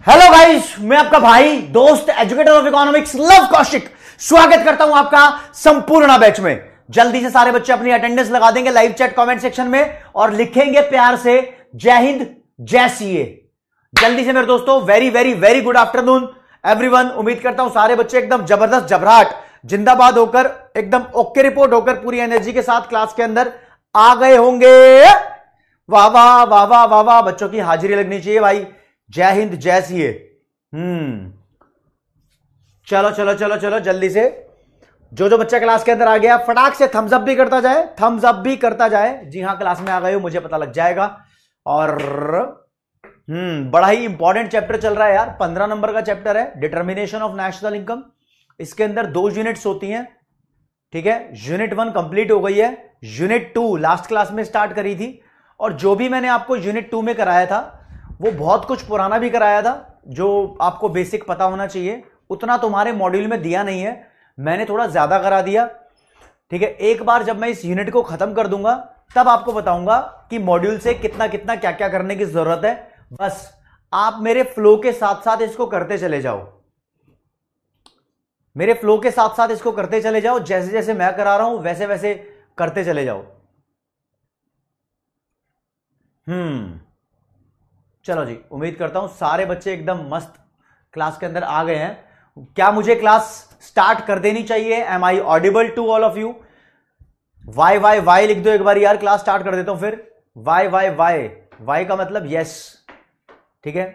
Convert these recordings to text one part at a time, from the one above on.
Hello guys, मैं आपका भाई दोस्त educator of economics love Kaushik स्वागत करता हूं आपका संपूर्ण बैच में। जल्दी से सारे बच्चे अपनी अटेंडेंस लगा देंगे लाइव चैट कमेंट सेक्शन में और लिखेंगे प्यार से जय हिंद जय सीए। जल्दी से मेरे दोस्तों, very very very good afternoon everyone. उम्मीद करता हूं सारे बच्चे एकदम जबरदस्त जबराट जिंदाबाद होकर एकदम ओके रिपोर्ट होकर पूरी एनर्जी के साथ क्लास के अंदर आ गए होंगे। वाह वाह वाह वाह वाह वाह, बच्चों की हाजिरी लगनी चाहिए भाई। जय हिंद जय सीए। चलो चलो चलो चलो जल्दी से जो बच्चा क्लास के अंदर आ गया फटाक से थम्स अप भी करता जाए, थम्स अप भी करता जाए। जी हां, क्लास में आ गए हो, मुझे पता लग जाएगा। और बड़ा ही इंपॉर्टेंट चैप्टर चल रहा है यार। 15 नंबर का चैप्टर है, डिटर्मिनेशन ऑफ नेशनल इनकम। इसके अंदर 2 यूनिट्स होती हैं, ठीक है। यूनिट 1 कंप्लीट हो गई है, यूनिट 2 लास्ट क्लास में स्टार्ट करी थी। और जो भी मैंने आपको यूनिट 2 में कराया था वो बहुत कुछ पुराना भी कराया था, जो आपको बेसिक पता होना चाहिए। उतना तुम्हारे मॉड्यूल में दिया नहीं है, मैंने थोड़ा ज्यादा करा दिया, ठीक है। एक बार जब मैं इस यूनिट को खत्म कर दूंगा तब आपको बताऊंगा कि मॉड्यूल से कितना कितना क्या क्या करने की जरूरत है। बस आप मेरे फ्लो के साथ साथ इसको करते चले जाओ, मेरे फ्लो के साथ साथ इसको करते चले जाओ। जैसे जैसे मैं करा रहा हूं वैसे वैसे करते चले जाओ। चलो जी, उम्मीद करता हूं सारे बच्चे एकदम मस्त क्लास के अंदर आ गए हैं। क्या मुझे क्लास स्टार्ट कर देनी चाहिए? Am I audible to all of you? Y Y Y लिख दो एक बार यार, क्लास स्टार्ट कर देता हूं फिर। वाई वाई वाई, वाई का मतलब यस, ठीक है।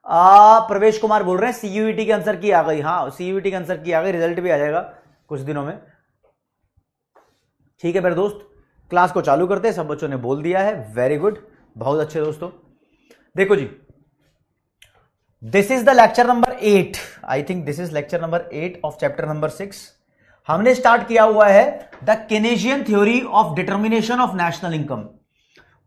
प्रवेश कुमार बोल रहे हैं सीयूईटी के आंसर की आ गई। हाँ, सीयूईटी के आंसर की आ गई, रिजल्ट भी आ जाएगा कुछ दिनों में, ठीक है मेरे दोस्त। क्लास को चालू करते हैं, सब बच्चों ने बोल दिया है, वेरी गुड, बहुत अच्छे दोस्तों। देखो जी, this is the lecture number 8, I think this is lecture number 8 of chapter number 6। हमने स्टार्ट किया हुआ है the Keynesian theory of determination of national income.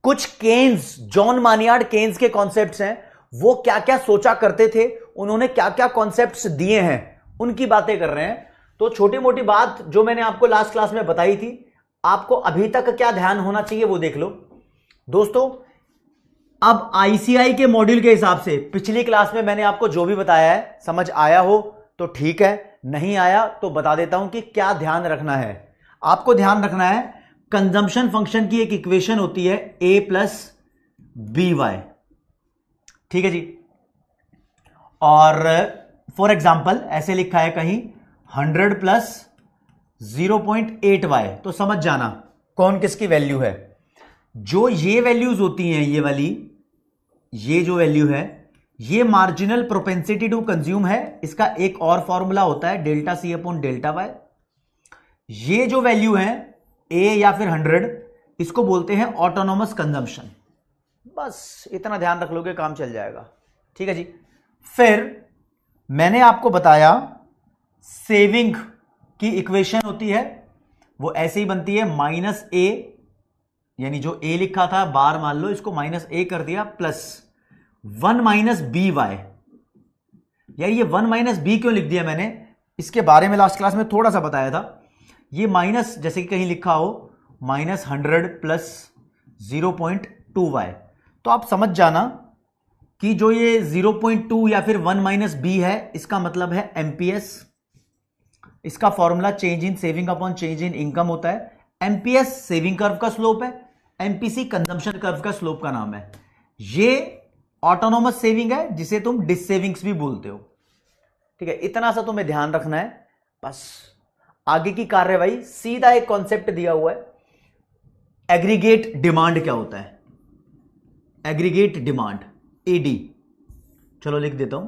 कुछ केन्स, जॉन मानियार्ड केन्स के कॉन्सेप्ट्स हैं, वो क्या क्या सोचा करते थे, उन्होंने क्या क्या कॉन्सेप्ट्स दिए हैं, उनकी बातें कर रहे हैं। तो छोटी मोटी बात जो मैंने आपको लास्ट क्लास में बताई थी, आपको अभी तक क्या ध्यान होना चाहिए वो देख लो दोस्तों। अब आईसीआई के मॉड्यूल के हिसाब से पिछली क्लास में मैंने आपको जो भी बताया है, समझ आया हो तो ठीक है, नहीं आया तो बता देता हूं कि क्या ध्यान रखना है। आपको ध्यान रखना है, कंजम्पशन फंक्शन की एक इक्वेशन होती है a प्लस बी वाई, ठीक है जी। और फॉर एग्जाम्पल ऐसे लिखा है कहीं 100 प्लस 0.8 वाई, तो समझ जाना कौन किसकी वैल्यू है। जो ये वैल्यूज होती हैं, ये वाली, ये जो वैल्यू है, ये मार्जिनल प्रोपेंसिटी टू कंज्यूम है। इसका एक और फॉर्मूला होता है delta C upon delta Y. ये जो वैल्यू है ए या फिर 100, इसको बोलते हैं ऑटोनोमस कंजम्पशन। बस इतना ध्यान रख लोगे काम चल जाएगा, ठीक है जी। फिर मैंने आपको बताया सेविंग की इक्वेशन होती है, वो ऐसे ही बनती है माइनस ए, यानी जो ए लिखा था बार मान लो इसको माइनस ए कर दिया, प्लस 1 माइनस बी वाई। यार ये 1 माइनस बी क्यों लिख दिया मैंने, इसके बारे में लास्ट क्लास में थोड़ा सा बताया था। ये माइनस जैसे कि कहीं लिखा हो माइनस 100 प्लस 0.2 वाई, तो आप समझ जाना कि जो ये 0.2 या फिर 1 माइनस बी है, इसका मतलब है एमपीएस। इसका formula change in saving upon change in income होता है। एमपीएस सेविंग कर्व का स्लोप है, एमपीसी कंजम्पशन कर्व का स्लोप का नाम है। ये ऑटोनोमस सेविंग है जिसे तुम डिस सेविंग्स भी बोलते हो, ठीक है। इतना सा तुम्हें ध्यान रखना है बस। आगे की कार्यवाही, सीधा एक कॉन्सेप्ट दिया हुआ है, एग्रीगेट डिमांड क्या होता है, एग्रीगेट डिमांड एडी। चलो लिख देता हूं,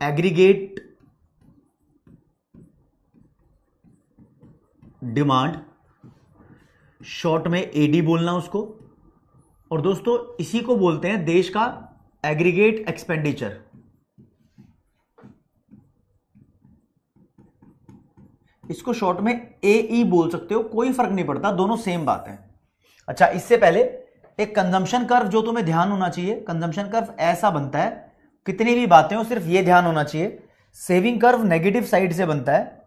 एग्रीगेट डिमांड, शॉर्ट में एडी बोलना उसको। और दोस्तों इसी को बोलते हैं देश का एग्रीगेट एक्सपेंडिचर। इसको शॉर्ट में एई बोल सकते हो, कोई फर्क नहीं पड़ता, दोनों सेम बात है। अच्छा, इससे पहले एक कंजम्पशन कर्व जो तुम्हें ध्यान होना चाहिए, कंजम्पशन कर्व ऐसा बनता है, कितनी भी बातें हो सिर्फ ये ध्यान होना चाहिए, सेविंग कर्व नेगेटिव साइड से बनता है,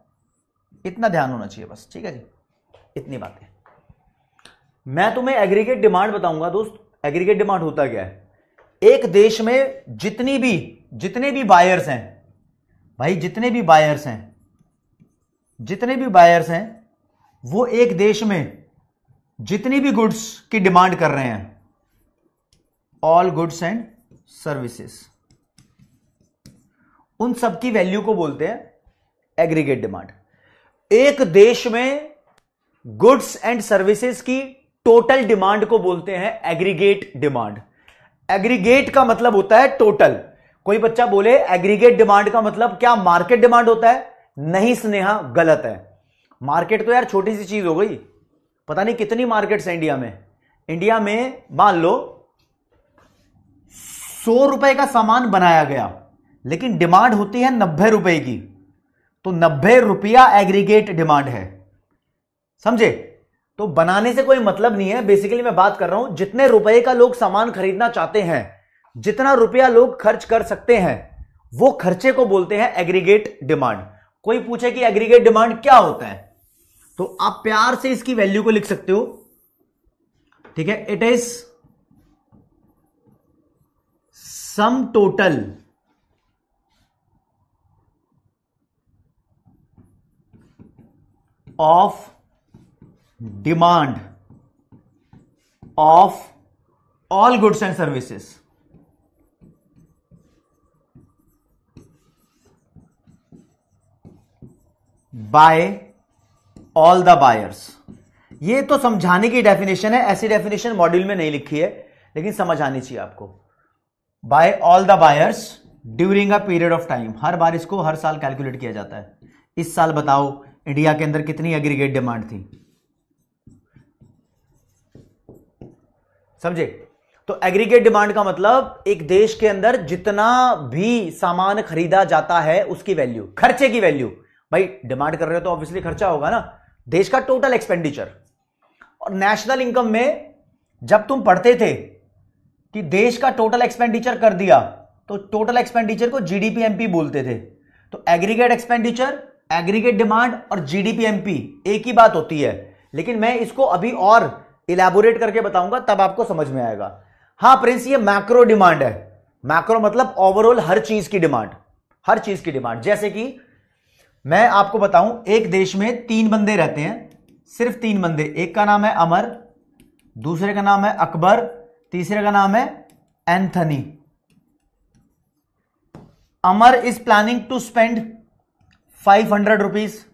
इतना ध्यान होना चाहिए बस, ठीक है जी। इतनी बातें। मैं तुम्हें एग्रीगेट डिमांड बताऊंगा दोस्त। एग्रीगेट डिमांड होता क्या है? एक देश में जितने भी बायर्स हैं भाई, जितने भी बायर्स हैं वो एक देश में जितनी भी गुड्स की डिमांड कर रहे हैं, ऑल गुड्स एंड सर्विसेज, उन सब की वैल्यू को बोलते हैं एग्रीगेट डिमांड। एक देश में गुड्स एंड सर्विसेज की टोटल डिमांड को बोलते हैं एग्रीगेट डिमांड। एग्रीगेट का मतलब होता है टोटल। कोई बच्चा बोले एग्रीगेट डिमांड का मतलब क्या मार्केट डिमांड होता है? नहीं स्नेहा, गलत है। मार्केट तो यार छोटी सी चीज हो गई, पता नहीं कितनी मार्केट्स हैं इंडिया में। इंडिया में मान लो 100 रुपए का सामान बनाया गया, लेकिन डिमांड होती है 90 रुपए की, तो 90 रुपया एग्रीगेट डिमांड है, समझे? तो बनाने से कोई मतलब नहीं है। बेसिकली मैं बात कर रहा हूं जितने रुपए का लोग सामान खरीदना चाहते हैं, जितना रुपया लोग खर्च कर सकते हैं, वो खर्चे को बोलते हैं एग्रीगेट डिमांड। कोई पूछे कि एग्रीगेट डिमांड क्या होता है, तो आप प्यार से इसकी वैल्यू को लिख सकते हो, ठीक है? It is sum total of demand of all goods and services by all the buyers. ये तो समझाने की डेफिनेशन है, ऐसी डेफिनेशन मॉड्यूल में नहीं लिखी है, लेकिन समझ आनी चाहिए आपको। By all the buyers during a period of time. हर बार इसको हर साल कैलकुलेट किया जाता है। इस साल बताओ इंडिया के अंदर कितनी एग्रीगेट डिमांड थी, समझे? तो एग्रीगेट डिमांड का मतलब एक देश के अंदर जितना भी सामान खरीदा जाता है उसकी वैल्यू, खर्चे की वैल्यू। भाई डिमांड कर रहे हो तो ऑब्वियसली खर्चा होगा ना, देश का टोटल एक्सपेंडिचर। और नेशनल इनकम में जब तुम पढ़ते थे कि देश का टोटल एक्सपेंडिचर कर दिया, तो टोटल एक्सपेंडिचर को जीडीपीएमपी बोलते थे। तो एग्रीगेट एक्सपेंडिचर, एग्रीगेट डिमांड और जीडीपीएमपी एक ही बात होती है, लेकिन मैं इसको अभी और इलैबोरेट करके बताऊंगा, तब आपको समझ में आएगा। हां प्रिंस, ये मैक्रो डिमांड है। मैक्रो मतलब ओवरऑल हर चीज की डिमांड, हर चीज की डिमांड। जैसे कि मैं आपको बताऊं, एक देश में 3 बंदे रहते हैं, सिर्फ 3 बंदे। एक का नाम है अमर, दूसरे का नाम है अकबर, तीसरे का नाम है Anthony. Amar is planning to spend 500 rupees,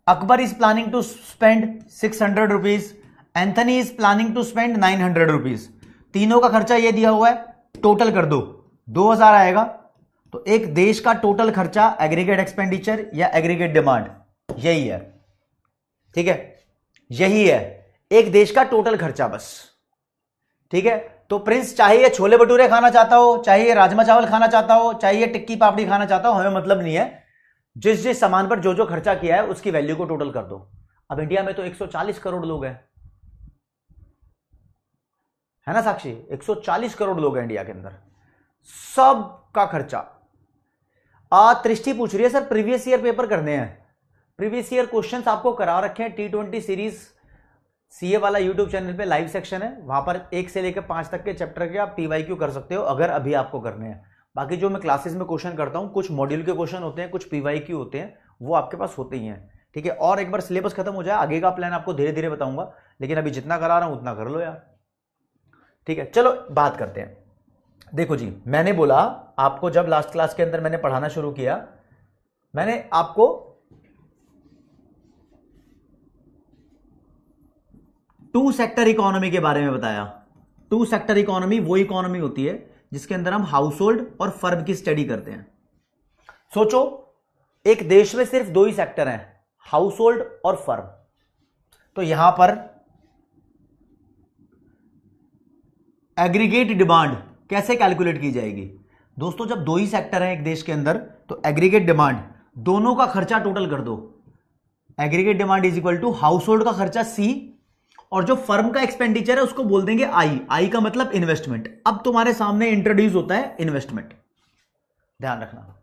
Akbar is planning to spend 600 rupees, Anthony is planning to spend 900 rupees. तीनों का खर्चा ये दिया हुआ है, टोटल कर दो, 2000 आएगा। तो एक देश का टोटल खर्चा एग्रीगेट एक्सपेंडिचर या एग्रीगेट डिमांड यही है, ठीक है? यही है एक देश का टोटल खर्चा, बस, ठीक है? तो प्रिंस चाहे ये छोले भटूरे खाना चाहता हो, चाहे ये राजमा चावल खाना चाहता हो, चाहे ये टिक्की पापड़ी खाना चाहता हो, हमें मतलब नहीं है। जिस जिस सामान पर जो जो खर्चा किया है उसकी वैल्यू को टोटल कर दो। अब इंडिया में तो 140 करोड़ लोग हैं, है ना साक्षी? 140 करोड़ लोग हैं इंडिया के अंदर, सब का खर्चा। दृष्टि पूछ रही है सर प्रीवियस ईयर पेपर करने हैं। प्रीवियस ईयर क्वेश्चंस आपको करा रखे हैं। T20 सीरीज सीए वाला यूट्यूब चैनल पे लाइव सेक्शन है, वहां पर 1 से लेकर 5 तक के चैप्टर के आप पीवाईक्यू कर सकते हो, अगर अभी आपको करने हैं। बाकी जो मैं क्लासेस में क्वेश्चन करता हूं, कुछ मॉड्यूल के क्वेश्चन होते हैं, कुछ पीवाईक्यू होते हैं, वो आपके पास होते ही हैं, ठीक है? और एक बार सिलेबस खत्म हो जाए, आगे का प्लान आपको धीरे धीरे बताऊंगा, लेकिन अभी जितना करा रहा हूं उतना कर लो यार, ठीक है? चलो बात करते हैं। देखो जी, मैंने बोला आपको, जब लास्ट क्लास के अंदर मैंने पढ़ाना शुरू किया, मैंने आपको 2 सेक्टर इकोनॉमी के बारे में बताया। 2 सेक्टर इकोनॉमी वो इकोनॉमी होती है जिसके अंदर हम हाउस होल्ड और फर्म की स्टडी करते हैं। सोचो एक देश में सिर्फ 2 ही सेक्टर हैं, हाउस होल्ड और फर्म। तो यहां पर एग्रीगेट डिमांड कैसे कैलकुलेट की जाएगी? दोस्तों जब 2 ही सेक्टर हैं एक देश के अंदर, तो एग्रीगेट डिमांड, दोनों का खर्चा टोटल कर दो। Aggregate demand is equal to household का खर्चा C, और जो फर्म का एक्सपेंडिचर है उसको बोल देंगे I का मतलब इन्वेस्टमेंट। अब तुम्हारे सामने इंट्रोड्यूस होता है इन्वेस्टमेंट, ध्यान रखना।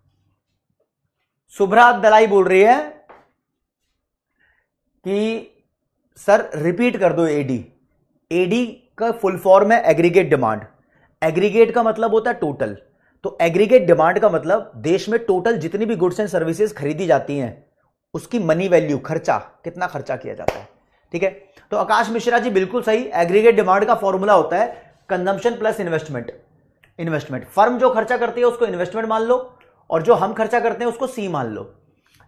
शुभ्रा दलाई बोल रही है कि सर रिपीट कर दो एडी। एडी का फुल फॉर्म है एग्रीगेट डिमांड। एग्रीगेट का मतलब होता है टोटल, तो एग्रीगेट डिमांड का मतलब देश में टोटल जितनी भी गुड्स एंड सर्विसेज खरीदी जाती हैं उसकी मनी वैल्यू, खर्चा, कितना खर्चा किया जाता है। ठीक है, तो आकाश मिश्रा जी बिल्कुल सही। एग्रीगेट डिमांड का फॉर्मूला होता है consumption plus investment. Investment, firm जो खर्चा करती है उसको इन्वेस्टमेंट मान लो, और जो हम खर्चा करते हैं उसको सी मान लो।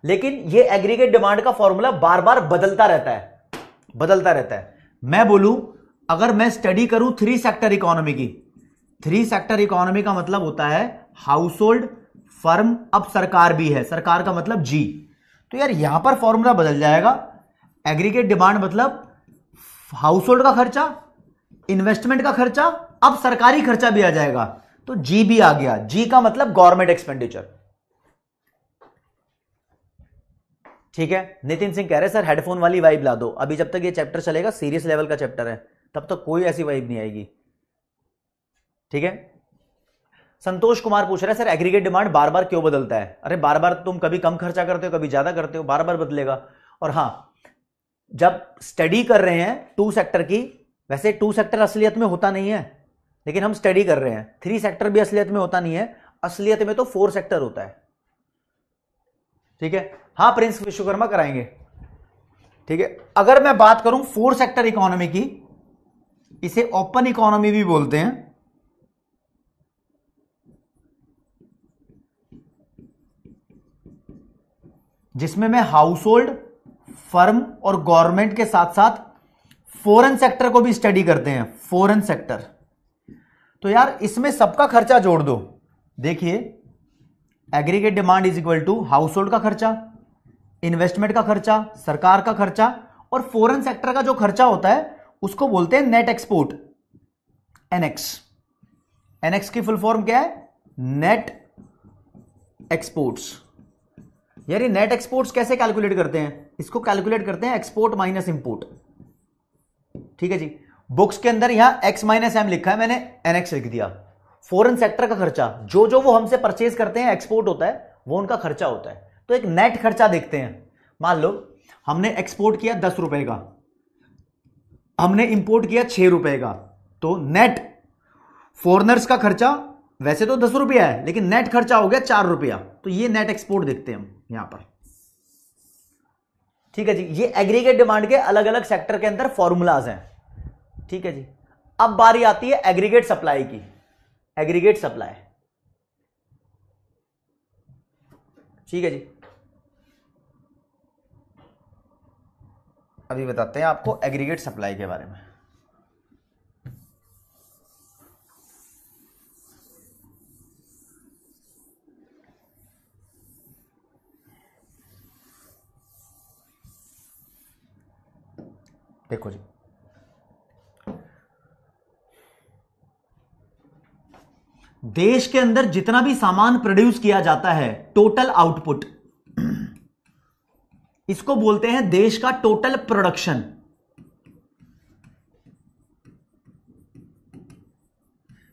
लेकिन ये एग्रीगेट डिमांड का फॉर्मूला बार बार बदलता रहता है, बदलता रहता है। मैं बोलूं, अगर मैं स्टडी करूं 3 सेक्टर इकोनॉमी की, 3 सेक्टर इकोनॉमी का मतलब होता है हाउस होल्ड, फर्म, अब सरकार भी है, सरकार का मतलब जी। तो यार यहां पर फॉर्मूला बदल जाएगा। एग्रीगेट डिमांड मतलब हाउस होल्ड का खर्चा, इन्वेस्टमेंट का खर्चा, अब सरकारी खर्चा भी आ जाएगा, तो जी भी आ गया। जी का मतलब गवर्नमेंट एक्सपेंडिचर। ठीक है, नितिन सिंह कह रहे सर हेडफोन वाली वाइब ला दो। अभी जब तक ये चैप्टर चलेगा, सीरियस लेवल का चैप्टर है, तब तक कोई ऐसी वाइब नहीं आएगी। ठीक है, संतोष कुमार पूछ रहे हैं सर एग्रीगेट डिमांड बार बार क्यों बदलता है? अरे बार बार तुम कभी कम खर्चा करते हो, कभी ज्यादा करते हो, बार बार बदलेगा। और हां, जब स्टडी कर रहे हैं 2 सेक्टर की, वैसे 2 सेक्टर असलियत में होता नहीं है, लेकिन हम स्टडी कर रहे हैं। 3 सेक्टर भी असलियत में होता नहीं है, असलियत में तो 4 सेक्टर होता है। ठीक है, हां प्रिंस विश्वकर्मा कराएंगे। ठीक है, अगर मैं बात करूं 4 सेक्टर इकोनॉमी की, इसे ओपन इकोनॉमी भी बोलते हैं। जिसमें मैं हाउस होल्ड, फर्म और गवर्नमेंट के साथ साथ फॉरेन सेक्टर को भी स्टडी करते हैं, फॉरेन सेक्टर। तो यार इसमें सबका खर्चा जोड़ दो। देखिए, aggregate demand is equal to household का खर्चा, इन्वेस्टमेंट का खर्चा, सरकार का खर्चा, और फॉरेन सेक्टर का जो खर्चा होता है उसको बोलते हैं नेट एक्सपोर्ट, एनएक्स। एनएक्स की फुल फॉर्म क्या है? Net exports. यार ये नेट एक्सपोर्ट्स कैसे कैलकुलेट करते हैं? इसको कैलकुलेट करते हैं एक्सपोर्ट माइनस इंपोर्ट। ठीक है जी, बुक्स के अंदर यहां एक्स माइनस एम लिखा है, मैंने एनएक्स लिख दिया। फॉरेन सेक्टर का खर्चा, जो जो वो हमसे परचेज करते हैं, एक्सपोर्ट होता है, वो उनका खर्चा होता है। तो एक नेट खर्चा देखते हैं। मान लो हमने एक्सपोर्ट किया 10 रुपए का, हमने इंपोर्ट किया 6 रुपए का, तो नेट फॉरेनर्स का खर्चा वैसे तो 10 रुपया है, लेकिन नेट खर्चा हो गया 4 रुपया। तो ये नेट एक्सपोर्ट देखते हैं हम यहां पर। ठीक है जी, ये एग्रीगेट डिमांड के अलग अलग सेक्टर के अंदर फॉर्मूलाज हैं। ठीक है जी, अब बारी आती है एग्रीगेट सप्लाई की। एग्रीगेट सप्लाई, ठीक है जी, अभी बताते हैं आपको एग्रीगेट सप्लाई के बारे में। देखो जी, देश के अंदर जितना भी सामान प्रोड्यूस किया जाता है, टोटल आउटपुट, इसको बोलते हैं देश का टोटल प्रोडक्शन।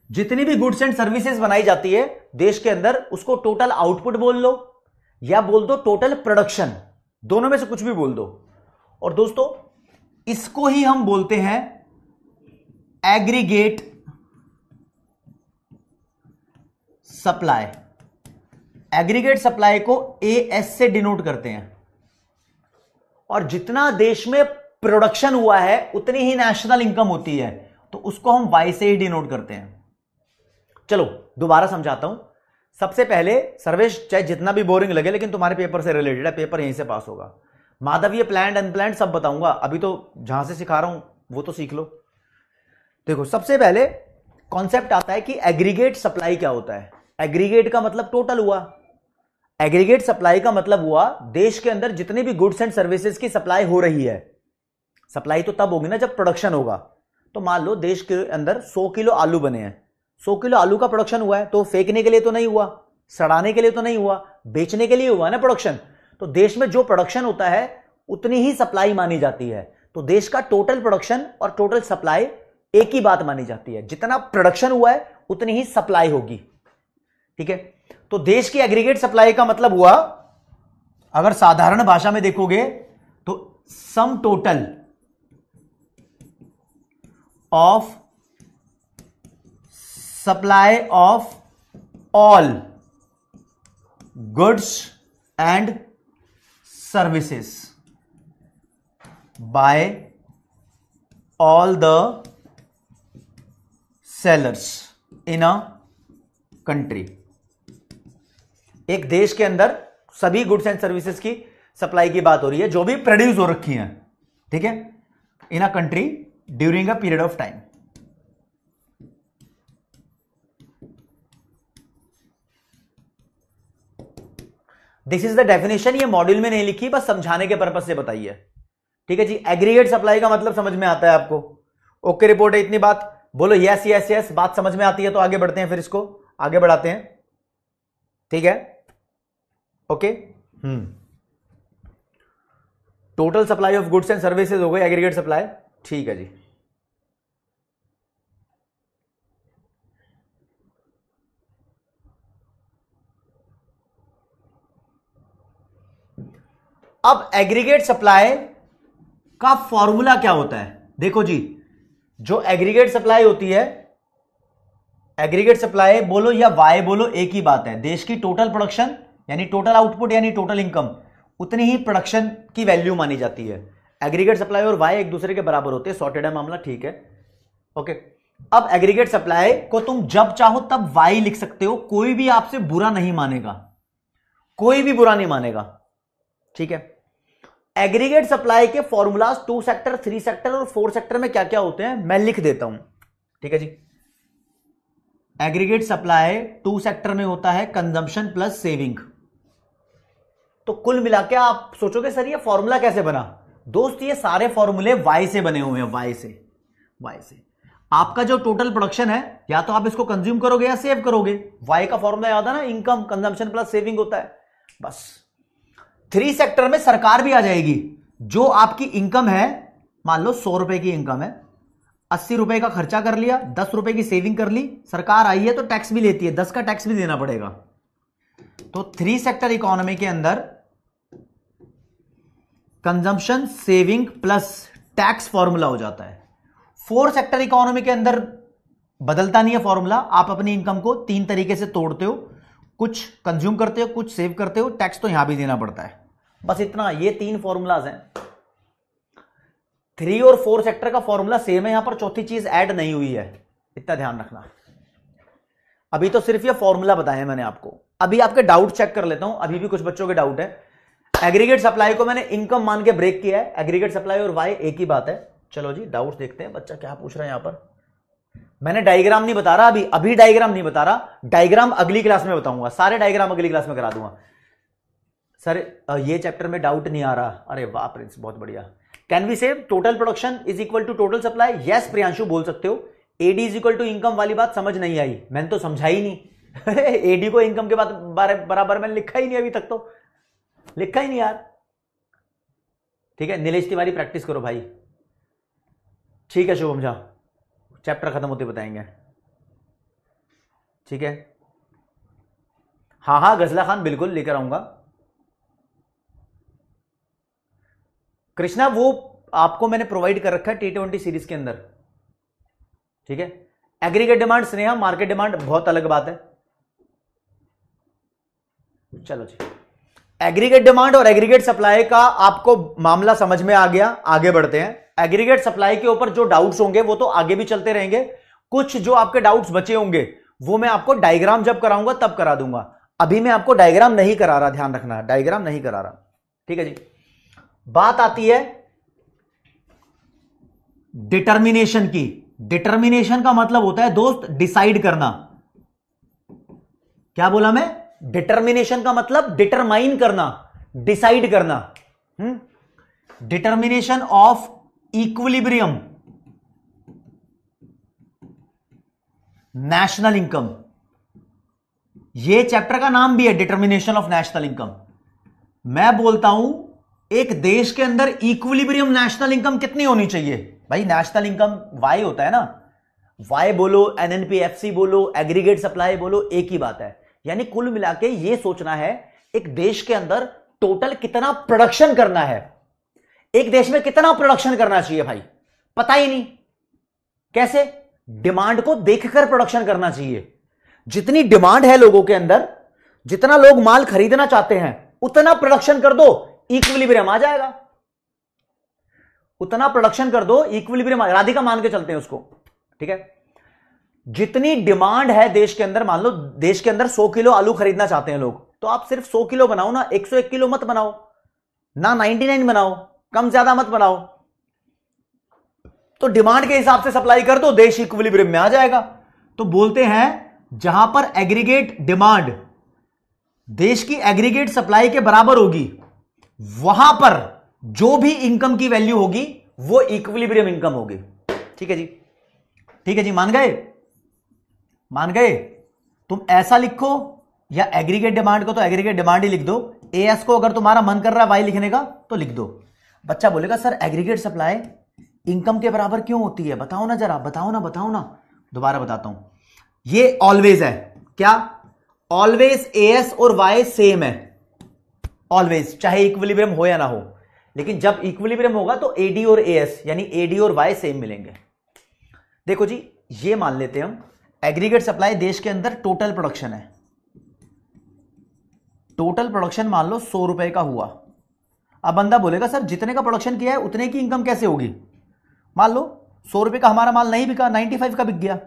जितनी भी गुड्स एंड सर्विसेज बनाई जाती है देश के अंदर, उसको टोटल आउटपुट बोल लो या बोल दो टोटल प्रोडक्शन, दोनों में से कुछ भी बोल दो। और दोस्तों, इसको ही हम बोलते हैं एग्रीगेट सप्लाई। एग्रीगेट सप्लाई को एएस से डिनोट करते हैं। और जितना देश में प्रोडक्शन हुआ है उतनी ही नेशनल इनकम होती है, तो उसको हम वाई से ही डिनोट करते हैं। चलो दोबारा समझाता हूं। सबसे पहले सर्वेश, चाहे जितना भी बोरिंग लगे लेकिन तुम्हारे पेपर से रिलेटेड है, पेपर यहीं से पास होगा। माधव ये प्लान्ड अनप्लान्ड सब बताऊंगा, अभी तो जहां से सिखा रहा हूं वो तो सीख लो। देखो, सबसे पहले कॉन्सेप्ट आता है कि एग्रीगेट सप्लाई क्या होता है। एग्रीगेट का मतलब टोटल हुआ, एग्रीगेट सप्लाई का मतलब हुआ देश के अंदर जितनी भी गुड्स एंड सर्विसेज की सप्लाई हो रही है। सप्लाई तो तब होगी ना जब प्रोडक्शन होगा। तो मान लो देश के अंदर 100 किलो आलू बने हैं, 100 किलो आलू का प्रोडक्शन हुआ है, तो फेंकने के लिए तो नहीं हुआ, सड़ाने के लिए तो नहीं हुआ, बेचने के लिए हुआ ना प्रोडक्शन। तो देश में जो प्रोडक्शन होता है उतनी ही सप्लाई मानी जाती है। तो देश का टोटल प्रोडक्शन और टोटल सप्लाई एक ही बात मानी जाती है, जितना प्रोडक्शन हुआ है उतनी ही सप्लाई होगी। ठीक है, तो देश की एग्रीगेट सप्लाई का मतलब हुआ, अगर साधारण भाषा में देखोगे तो sum total of supply of all goods and services by all the sellers in a country. एक देश के अंदर सभी गुड्स एंड सर्विसेज की सप्लाई की बात हो रही है जो भी प्रोड्यूस हो रखी हैं, ठीक है, in a country during a period of time. This is the definition. ये मॉड्यूल में नहीं लिखी, बस समझाने के पर्पज से बताई है, ठीक है जी। एग्रीगेट सप्लाई का मतलब समझ में आता है आपको? ओके रिपोर्ट है, इतनी बात बोलो। यस यस यस, बात समझ में आती है तो आगे बढ़ते हैं, फिर इसको आगे बढ़ाते हैं, ठीक है। Okay, total supply of goods and services हो गई एग्रीगेट सप्लाई, ठीक है जी। अब एग्रीगेट सप्लाई का फॉर्मूला क्या होता है? देखो जी, जो एग्रीगेट सप्लाई होती है, एग्रीगेट सप्लाई बोलो या वाई बोलो, एक ही बात है। देश की टोटल प्रोडक्शन यानी टोटल आउटपुट यानी टोटल इनकम, उतनी ही प्रोडक्शन की वैल्यू मानी जाती है। एग्रीगेट सप्लाई और वाई एक दूसरे के बराबर होते हैं, सॉर्टेड है मामला, ठीक है। ओके, अब एग्रीगेट सप्लाई को तुम जब चाहो तब वाई लिख सकते हो, कोई भी आपसे बुरा नहीं मानेगा, कोई भी बुरा नहीं मानेगा, ठीक है। एग्रीगेट सप्लाई के फॉर्मूलाज 2 सेक्टर, 3 सेक्टर और 4 सेक्टर में क्या क्या होते हैं मैं लिख देता हूं, ठीक है जी। एग्रीगेट सप्लाई 2 सेक्टर में होता है कंजम्पशन प्लस सेविंग। तो कुल मिला के आप सोचोगे सर ये फॉर्मूला कैसे बना? दोस्त ये सारे फॉर्मूले वाई से बने हुए हैं, वाई से। आपका जो टोटल प्रोडक्शन है, या तो आप इसको कंज्यूम करोगे या सेव करोगे। वाई का फॉर्मूला याद है ना, इनकम कंजम्पशन प्लस सेविंग होता है, बस। 3 सेक्टर में सरकार भी आ जाएगी। जो आपकी इनकम है, मान लो 100 रुपए की इनकम है, 80 रुपए का खर्चा कर लिया, 10 रुपए की सेविंग कर ली, सरकार आई है तो टैक्स भी लेती है, 10 का टैक्स भी देना पड़ेगा। तो 3 सेक्टर इकोनॉमी के अंदर consumption saving plus tax formula हो जाता है। 4 सेक्टर इकोनॉमी के अंदर बदलता नहीं है फॉर्मूला, आप अपनी इनकम को 3 तरीके से तोड़ते हो, कुछ कंज्यूम करते हो, कुछ सेव करते हो, टैक्स तो यहां भी देना पड़ता है, बस इतना। ये 3 फॉर्मूलाज हैं। 3 और 4 सेक्टर का फॉर्मूला सेम है, यहां पर चौथी चीज ऐड नहीं हुई है, इतना ध्यान रखना। अभी तो सिर्फ ये फॉर्मूला बताया मैंने आपको। अभी आपके डाउट चेक कर लेता हूं, अभी भी कुछ बच्चों के डाउट है। एग्रीगेट सप्लाई को मैंने इनकम मान के ब्रेक किया है, एग्रीगेट सप्लाई और वाई एक ही बात है। चलो जी डाउट देखते हैं, बच्चा क्या पूछ रहा है यहां पर। मैंने डायग्राम नहीं बता रहा, अभी डायग्राम नहीं बता रहा, डायग्राम अगली क्लास में बताऊंगा, सारे डायग्राम अगली क्लास में करा दूंगा। सर ये चैप्टर में डाउट नहीं आ रहा, अरे वाह प्रिंस, बहुत बढ़िया। Can we say total production is equal to total supply? Yes Priyanshu बोल सकते हो। AD is equal to income वाली बात समझ नहीं आई, मैंने तो समझा ही नहीं। एडी को इनकम के बराबर मैंने लिखा ही नहीं, अभी तक तो लिखा ही नहीं यार, ठीक है। नीलेश तिवारी प्रैक्टिस करो भाई, ठीक है। शुभम झा चैप्टर खत्म होते बताएंगे, ठीक है। हाँ गजला खान बिल्कुल लेकर आऊंगा। कृष्णा वो आपको मैंने प्रोवाइड कर रखा है T20 सीरीज के अंदर, ठीक है। Aggregate demand Sneha, market demand बहुत अलग बात है। चलो जी, एग्रीगेट डिमांड और एग्रीगेट सप्लाई का आपको मामला समझ में आ गया, आगे बढ़ते हैं। एग्रीगेट सप्लाई के ऊपर जो डाउट्स होंगे वो तो आगे भी चलते रहेंगे, कुछ जो आपके डाउट्स बचे होंगे वो मैं आपको डायग्राम जब कराऊंगा तब करा दूंगा। अभी मैं आपको डायग्राम नहीं करा रहा, ध्यान रखना, डायग्राम नहीं करा रहा, ठीक है जी। बात आती है डिटर्मिनेशन की। डिटर्मिनेशन का मतलब होता है दोस्त डिसाइड करना। क्या बोला मैं? डिटर्मिनेशन का मतलब डिटरमाइन करना, डिसाइड करना। Determination of equilibrium national income, यह चैप्टर का नाम भी है डिटर्मिनेशन ऑफ नेशनल इनकम। मैं बोलता हूं एक देश के अंदर इक्विलिब्रियम नेशनल इनकम कितनी होनी चाहिए? भाई नेशनल इनकम वाई होता है ना, वाई बोलो, एनएनपीएफसी बोलो, एग्रीगेट सप्लाई बोलो, एक ही बात है। यानी कुल मिला के यह सोचना है एक देश के अंदर टोटल कितना प्रोडक्शन करना है, एक देश में कितना प्रोडक्शन करना चाहिए भाई, पता ही नहीं कैसे। डिमांड को देखकर प्रोडक्शन करना चाहिए। जितनी डिमांड है लोगों के अंदर, जितना लोग माल खरीदना चाहते हैं, उतना प्रोडक्शन कर दो, इक्विलिब्रियम आ जाएगा। उतना प्रोडक्शन कर दो, इक्विलिब्रियम। राधिका मान के चलते हैं उसको, ठीक है। जितनी डिमांड है देश के अंदर, मान लो देश के अंदर 100 किलो आलू खरीदना चाहते हैं लोग, तो आप सिर्फ 100 किलो बनाओ ना, 101 किलो मत बनाओ ना, 99 बनाओ, कम ज्यादा मत बनाओ। तो डिमांड के हिसाब से सप्लाई कर दो, देश इक्विलिब्रियम में आ जाएगा। तो बोलते हैं जहां पर एग्रीगेट डिमांड देश की एग्रीगेट सप्लाई के बराबर होगी, वहां पर जो भी इनकम की वैल्यू होगी वो इक्विलिब्रियम इनकम होगी। ठीक है जी, ठीक है जी, मान गए, मान गए। तुम ऐसा लिखो, या एग्रीगेट डिमांड को तो एग्रीगेट डिमांड ही लिख दो, एएस को अगर तुम्हारा मन कर रहा है वाई लिखने का तो लिख दो। बच्चा बोलेगा सर एग्रीगेट सप्लाई इनकम के बराबर क्यों होती है, बताओ ना जरा, बताओ ना, बताओ ना। दोबारा बताता हूं, ये ऑलवेज है, क्या ऑलवेज एएस और वाई सेम है, ऑलवेज, चाहे इक्विलिब्रियम हो या ना हो। लेकिन जब इक्विलिब्रियम होगा तो एडी और एएस यानी एडी और वाई सेम मिलेंगे। देखो जी, ये मान लेते हैं हम एग्रीगेट सप्लाई देश के अंदर टोटल प्रोडक्शन है, टोटल प्रोडक्शन मान लो 100 रुपए का हुआ। अब बंदा बोलेगा सर जितने का प्रोडक्शन किया है उतने की इनकम कैसे होगी। मान लो 100 रुपए का हमारा माल नहीं बिका, 95 का बिक गया,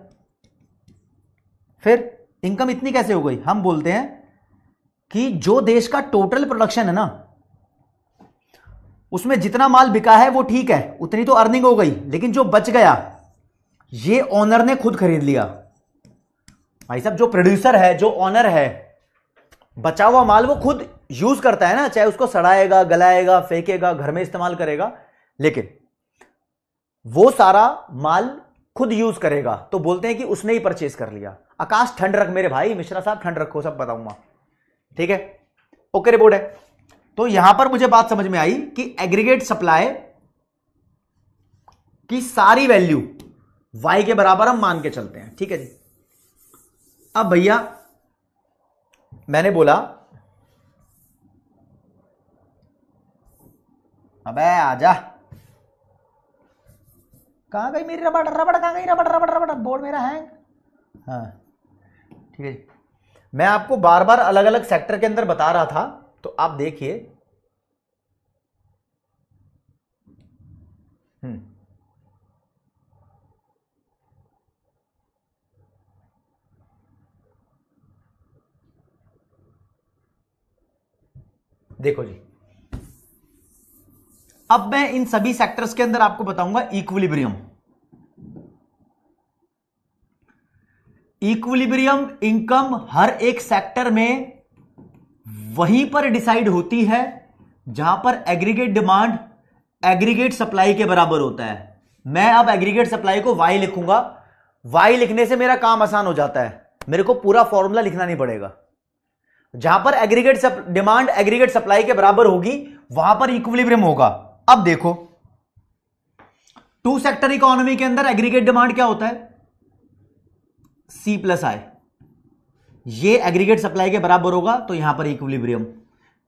फिर इनकम इतनी कैसे हो गई। हम बोलते हैं कि जो देश का टोटल प्रोडक्शन है ना, उसमें जितना माल बिका है वो ठीक है, उतनी तो अर्निंग हो गई, लेकिन जो बच गया ये ओनर ने खुद खरीद लिया। भाई साहब, जो प्रोड्यूसर है, जो ओनर है, बचा हुआ माल वो खुद यूज करता है ना, चाहे उसको सड़ाएगा, गलाएगा, फेंकेगा, घर में इस्तेमाल करेगा, लेकिन वो सारा माल खुद यूज करेगा। तो बोलते हैं कि उसने ही परचेज कर लिया। आकाश ठंड रख मेरे भाई, मिश्रा साहब ठंड रखो, सब बताऊंगा, ठीक है। ओके रिपोर्ट है। तो यहां पर मुझे बात समझ में आई कि एग्रीगेट सप्लाई की सारी वैल्यू वाई के बराबर हम मान के चलते हैं, ठीक है जी। अब भैया मैंने बोला, अबे आजा, कहां गई मेरी रबड़, रबड़ कहां गई, रबड़ रबड़ रबड़, बोर्ड मेरा है। हाँ ठीक है जी, मैं आपको बार बार अलग अलग सेक्टर के अंदर बता रहा था, तो आप देखिए। देखो जी, अब मैं इन सभी सेक्टर्स के अंदर आपको बताऊंगा इक्विलिब्रियम। इक्विलिब्रियम इनकम हर एक सेक्टर में वहीं पर डिसाइड होती है जहां पर एग्रीगेट डिमांड एग्रीगेट सप्लाई के बराबर होता है। मैं अब एग्रीगेट सप्लाई को वाई लिखूंगा, वाई लिखने से मेरा काम आसान हो जाता है, मेरे को पूरा फॉर्मूला लिखना नहीं पड़ेगा। जहां पर एग्रीगेट डिमांड एग्रीगेट सप्लाई के बराबर होगी वहां पर इक्विलिब्रियम होगा। अब देखो, टू सेक्टर इकोनॉमी के अंदर एग्रीगेट डिमांड क्या होता है, सी प्लस आई, ये एग्रीगेट सप्लाई के बराबर होगा, तो यहां पर इक्विलिब्रियम।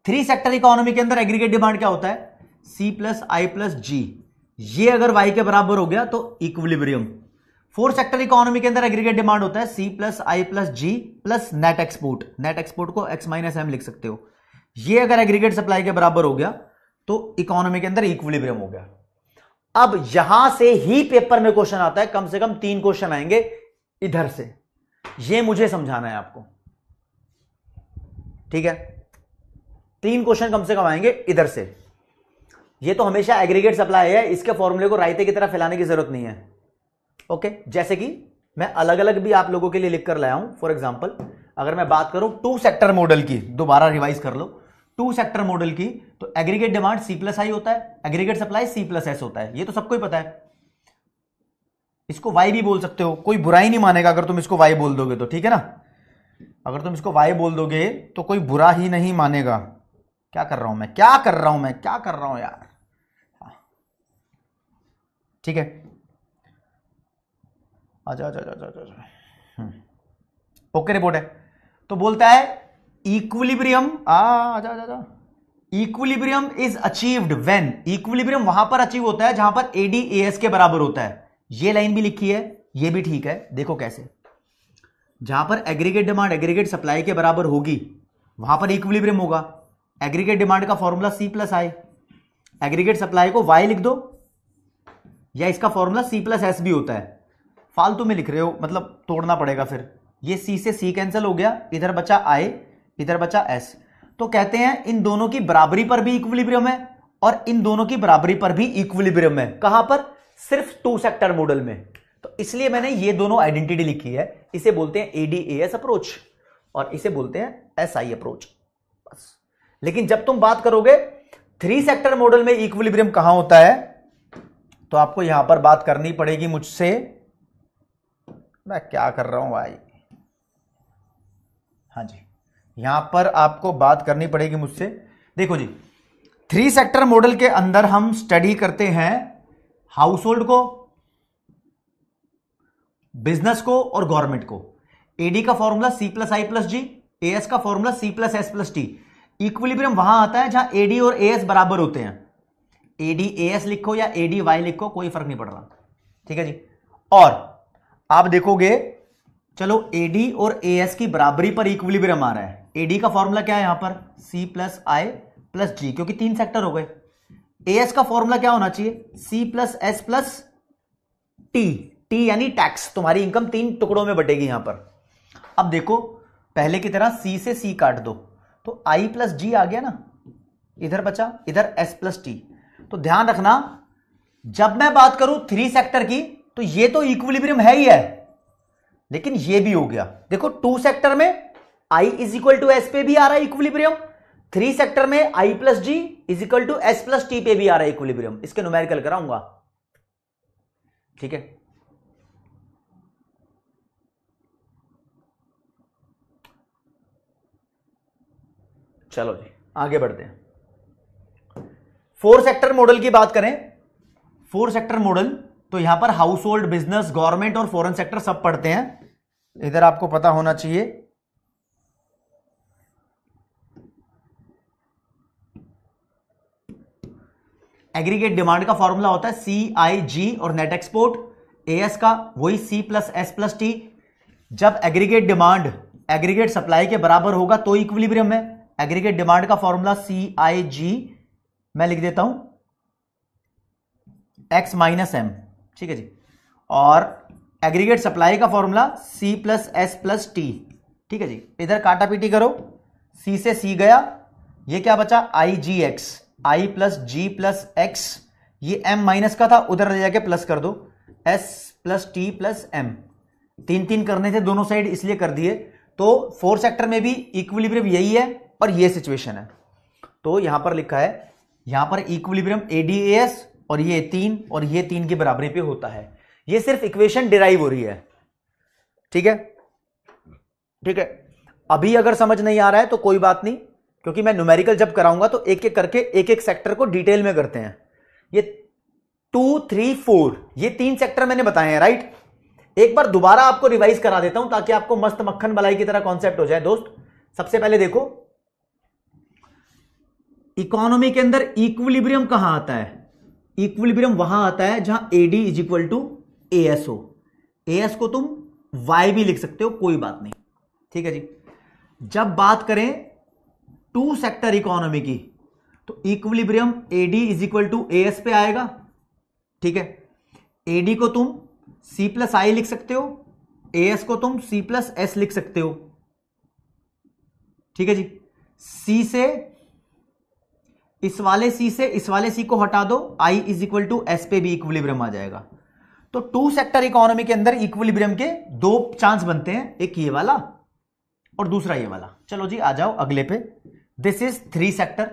थ्री सेक्टर इकोनॉमी के अंदर एग्रीगेट डिमांड क्या होता है, सी प्लस आई प्लस जी, ये अगर वाई के बराबर हो गया तो इक्विलिब्रियम। फोर सेक्टर इकोनॉमी के अंदर एग्रीगेट डिमांड होता है C plus I plus G plus net export, net export को एक्स माइनस एम लिख सकते हो, ये अगर एग्रीगेट सप्लाई के बराबर हो गया तो इकोनॉमी के अंदर इक्विलिब्रियम हो गया। अब यहां से ही पेपर में क्वेश्चन आता है, कम से कम 3 क्वेश्चन आएंगे इधर से, ये मुझे समझाना है आपको, ठीक है। 3 क्वेश्चन कम से कम आएंगे इधर से। ये तो हमेशा एग्रीगेट सप्लाई है, इसके फॉर्मूले को रायते की तरह फैलाने की जरूरत नहीं है, ओके। जैसे कि मैं अलग अलग भी आप लोगों के लिए लिख कर लाया हूं। फॉर एग्जांपल अगर मैं बात करूं टू सेक्टर मॉडल की, दोबारा रिवाइज कर लो, टू सेक्टर मॉडल की, तो aggregate demand C plus I होता है, aggregate supply C plus S होता है, ये तो सबको ही पता है। इसको वाई भी बोल सकते हो, कोई बुराई नहीं मानेगा अगर तुम इसको वाई बोल दोगे तो, ठीक है ना। अगर तुम इसको वाई बोल दोगे तो कोई बुरा ही नहीं मानेगा। क्या कर रहा हूं मैं, क्या कर रहा हूं मैं, क्या कर रहा हूं यार, ठीक है। आजा आजा आजा आजा, ओके रिपोर्ट है। तो बोलता है इक्विलिब्रियम, आजा आजा आजा, equilibrium is achieved when, equilibrium वहां पर अचीव होता है जहां पर एडी एएस के बराबर होता है। ये लाइन भी लिखी है, ये भी ठीक है। देखो कैसे, जहां पर एग्रीगेट डिमांड एग्रीगेट सप्लाई के बराबर होगी वहां पर इक्विलिब्रियम होगा। एग्रीगेट डिमांड का फॉर्मूला C प्लस आई, एग्रीगेट सप्लाई को Y लिख दो, या इसका फॉर्मूला C प्लस एस भी होता है। फालतू में लिख रहे हो, मतलब तोड़ना पड़ेगा फिर। ये C से C कैंसिल हो गया, इधर बचा I, इधर बचा S। तो कहते हैं इन दोनों की बराबरी पर भी इक्विलिब्रियम है और इन दोनों की बराबरी पर भी इक्विलिब्रियम है। कहां पर? सिर्फ 2 सेक्टर मॉडल में। तो इसलिए मैंने ये दोनों आइडेंटिटी लिखी है। इसे बोलते हैं ADAS अप्रोच और इसे बोलते हैं SI अप्रोच, बस। लेकिन जब तुम बात करोगे 3 सेक्टर मॉडल में इक्विलिब्रियम कहां होता है, तो आपको यहां पर बात करनी पड़ेगी मुझसे। मैं क्या कर रहा हूं भाई? हाँ जी, यहां पर आपको बात करनी पड़ेगी मुझसे। देखो जी, 3 सेक्टर मॉडल के अंदर हम स्टडी करते हैं हाउस होल्ड को, बिजनेस को और गवर्नमेंट को। एडी का formula C plus I plus ji, as का formula C plus S plus T. Equilibrium वहां आता है जहां एडी और एएस बराबर होते हैं। एडी एएस लिखो या एडी वाई लिखो, कोई फर्क नहीं पड़ रहा, ठीक है जी। और आप देखोगे, चलो एडी और एएस की बराबरी पर इक्विलिब्रियम आ रहा है। एडी का फॉर्मूला क्या है यहां पर? C प्लस आई प्लस जी, क्योंकि 3 सेक्टर हो गए। एएस का फॉर्मूला क्या होना चाहिए? C plus S plus T. T यानी टैक्स, तुम्हारी इनकम 3 टुकड़ों में बटेगी यहां पर। अब देखो, पहले की तरह C से C काट दो तो I प्लस जी आ गया ना, इधर बचा, इधर S प्लस टी। तो ध्यान रखना, जब मैं बात करूं 3 सेक्टर की तो ये तो इक्विलिब्रियम है ही है, लेकिन ये भी हो गया। देखो 2 सेक्टर में I is equal to S पे भी आ रहा है इक्विलिब्रियम, 3 सेक्टर में I plus G is equal to S plus T पे भी आ रहा है इक्विलिब्रियम। इसके न्यूमेरिकल कराऊंगा, ठीक है। चलो जी आगे बढ़ते हैं। 4 सेक्टर मॉडल की बात करें, 4 सेक्टर मॉडल, तो यहां पर हाउस होल्ड, बिजनेस, गवर्नमेंट और फॉरेन सेक्टर सब पढ़ते हैं। इधर आपको पता होना चाहिए। एग्रीगेट डिमांड का फॉर्मूला होता है CIG और नेट एक्सपोर्ट। एएस का वही C plus S plus T. जब एग्रीगेट डिमांड एग्रीगेट सप्लाई के बराबर होगा तो इक्विलिब्रियम में। एग्रीगेट डिमांड का फॉर्मूला CIG मैं लिख देता हूं X माइनस एम, ठीक है जी। और एग्रीगेट सप्लाई का formula C plus S plus T, ठीक है जी। इधर काटा पीटी करो, C से C गया, ये क्या बचा? IGX, I plus G plus X, ये M माइनस का था, उधर ले जाके प्लस कर दो, S plus T plus M। 3-3 करने थे दोनों साइड, इसलिए कर दिए। तो 4 सेक्टर में भी इक्विलिब्रियम यही है और ये सिचुएशन है। तो यहां पर लिखा है, यहां पर इक्विलिब्रियम ADAS और ये 3 और ये 3 की बराबरी पे होता है। ये सिर्फ इक्वेशन डिराइव हो रही है, ठीक है, ठीक है। अभी अगर समझ नहीं आ रहा है तो कोई बात नहीं, क्योंकि मैं न्यूमेरिकल जब कराऊंगा तो एक एक करके एक एक सेक्टर को डिटेल में करते हैं। ये 2, 3, 4 ये 3 सेक्टर मैंने बताए हैं, राइट। एक बार दोबारा आपको रिवाइज करा देता हूं ताकि आपको मस्त मक्खन मलाई की तरह कॉन्सेप्ट हो जाए दोस्त। सबसे पहले देखो, इकोनॉमी के अंदर इक्विलिब्रियम कहां आता है? इक्विलिब्रियम वहां आता है जहां AD is equal to AS हो। एएस को तुम वाई भी लिख सकते हो, कोई बात नहीं, ठीक है जी। जब बात करें 2 सेक्टर इकोनॉमी की तो equilibrium AD is equal to AS पे आएगा, ठीक है। एडी को तुम C प्लस आई लिख सकते हो, एएस को तुम C प्लस एस लिख सकते हो, ठीक है जी। C से इस वाले C से इस वाले C को हटा दो, I is equal to S पे भी इक्विलिब्रियम आ जाएगा। तो 2 सेक्टर इकोनॉमी के अंदर इक्विलिब्रियम के 2 चांस बनते हैं, एक ये वाला और दूसरा ये वाला। चलो जी आ जाओ अगले पे। This is 3 sector.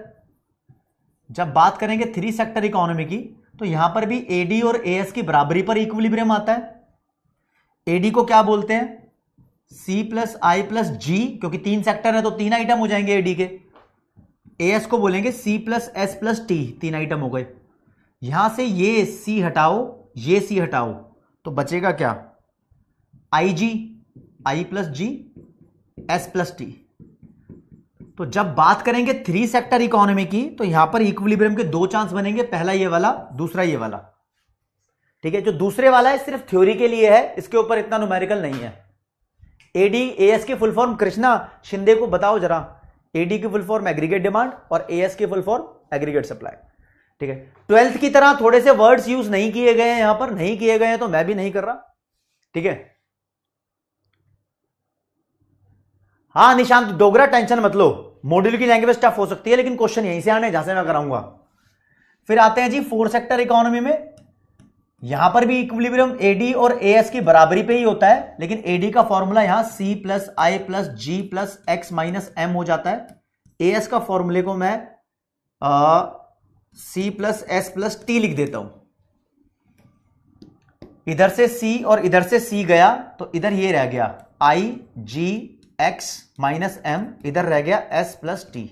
जब बात करेंगे 3 सेक्टर इकोनॉमी की तो यहां पर भी एडी और एएस की बराबरी पर इक्विलिब्रियम आता है। एडी को क्या बोलते हैं? C प्लस आई प्लस जी, क्योंकि 3 सेक्टर है तो 3 आइटम हो जाएंगे एडी के। एएस को बोलेंगे C plus S plus T, 3 item हो गए। यहां से ये C हटाओ, ये C हटाओ, तो बचेगा क्या? IG, I plus G, S plus T. तो जब बात करेंगे 3 सेक्टर इकोनॉमी की तो यहां पर इक्विलिब्रियम के 2 चांस बनेंगे, पहला ये वाला, दूसरा ये वाला, ठीक है, जो दूसरे वाला है सिर्फ थ्योरी के लिए है, इसके ऊपर इतना न्यूमेरिकल नहीं है। एडीएएस की फुल फॉर्म कृष्णा शिंदे को बताओ जरा। एडी की फुल फॉर्म एग्रीगेट डिमांड और एएस की फुल फॉर्म एग्रीगेट सप्लाई। ठीक है, 12th की तरह थोड़े से वर्ड्स यूज नहीं किए गए हैं, यहां पर नहीं किए गए हैं तो मैं भी नहीं कर रहा। ठीक है, हाँ निशांत डोगरा टेंशन मत लो, मॉड्यूल की लैंग्वेज टफ हो सकती है लेकिन क्वेश्चन यहीं से आने जहां से मैं कराऊंगा। फिर आते हैं जी 4 सेक्टर इकोनॉमी में। यहां पर भी इक्विलिब्रियम एडी और एएस की बराबरी पे ही होता है, लेकिन एडी का फॉर्मूला यहां C plus I plus G plus X minus M हो जाता है। एएस का फॉर्मूले को मैं C plus S plus T लिख देता हूं। इधर से सी और इधर से सी गया तो इधर ये रह गया आई जी एक्स माइनस एम, इधर रह गया एस प्लस टी।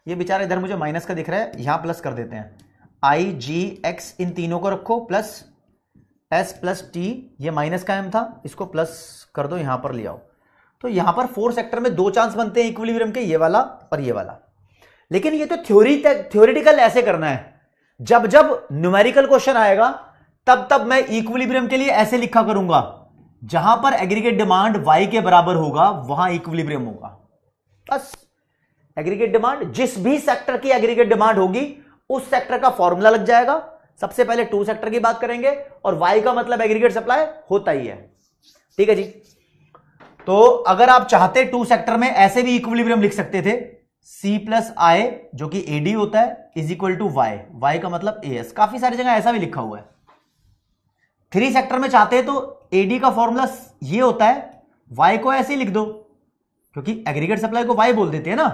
ये बेचारा इधर मुझे माइनस का दिख रहा है, यहां प्लस कर देते हैं। आई जी एक्स इन तीनों को रखो प्लस एस प्लस टी, ये माइनस का एम था, इसको प्लस कर दो, यहां पर ले आओ। तो यहां पर 4 सेक्टर में 2 चांस बनते हैं इक्विलिब्रियम के, ये वाला और ये वाला। लेकिन ये तो थ्योरेटिकल ऐसे करना है, जब जब न्यूमेरिकल क्वेश्चन आएगा तब तब मैं इक्विलिब्रियम के लिए ऐसे लिखा करूंगा, जहां पर एग्रीगेट डिमांड y के बराबर होगा वहां इक्विलिब्रियम होगा। बस एग्रीगेट डिमांड, जिस भी सेक्टर की एग्रीगेट डिमांड होगी उस सेक्टर का फॉर्मूला लग जाएगा। सबसे पहले 2 सेक्टर की बात करेंगे और y का मतलब एग्रीगेट सप्लाई होता ही है। ठीक है जी, तो अगर आप चाहते 2 सेक्टर में ऐसे भी इक्विलिब्रियम लिख सकते थे, C प्लस आई जो कि AD होता है is equal to Y, Y का मतलब AS। काफी सारी जगह ऐसा भी लिखा हुआ है। 3 सेक्टर में चाहते हैं तो AD का फॉर्मूला ये होता है, Y को ऐसे ही लिख दो क्योंकि एग्रीगेट सप्लाई को Y बोल देते हैं ना।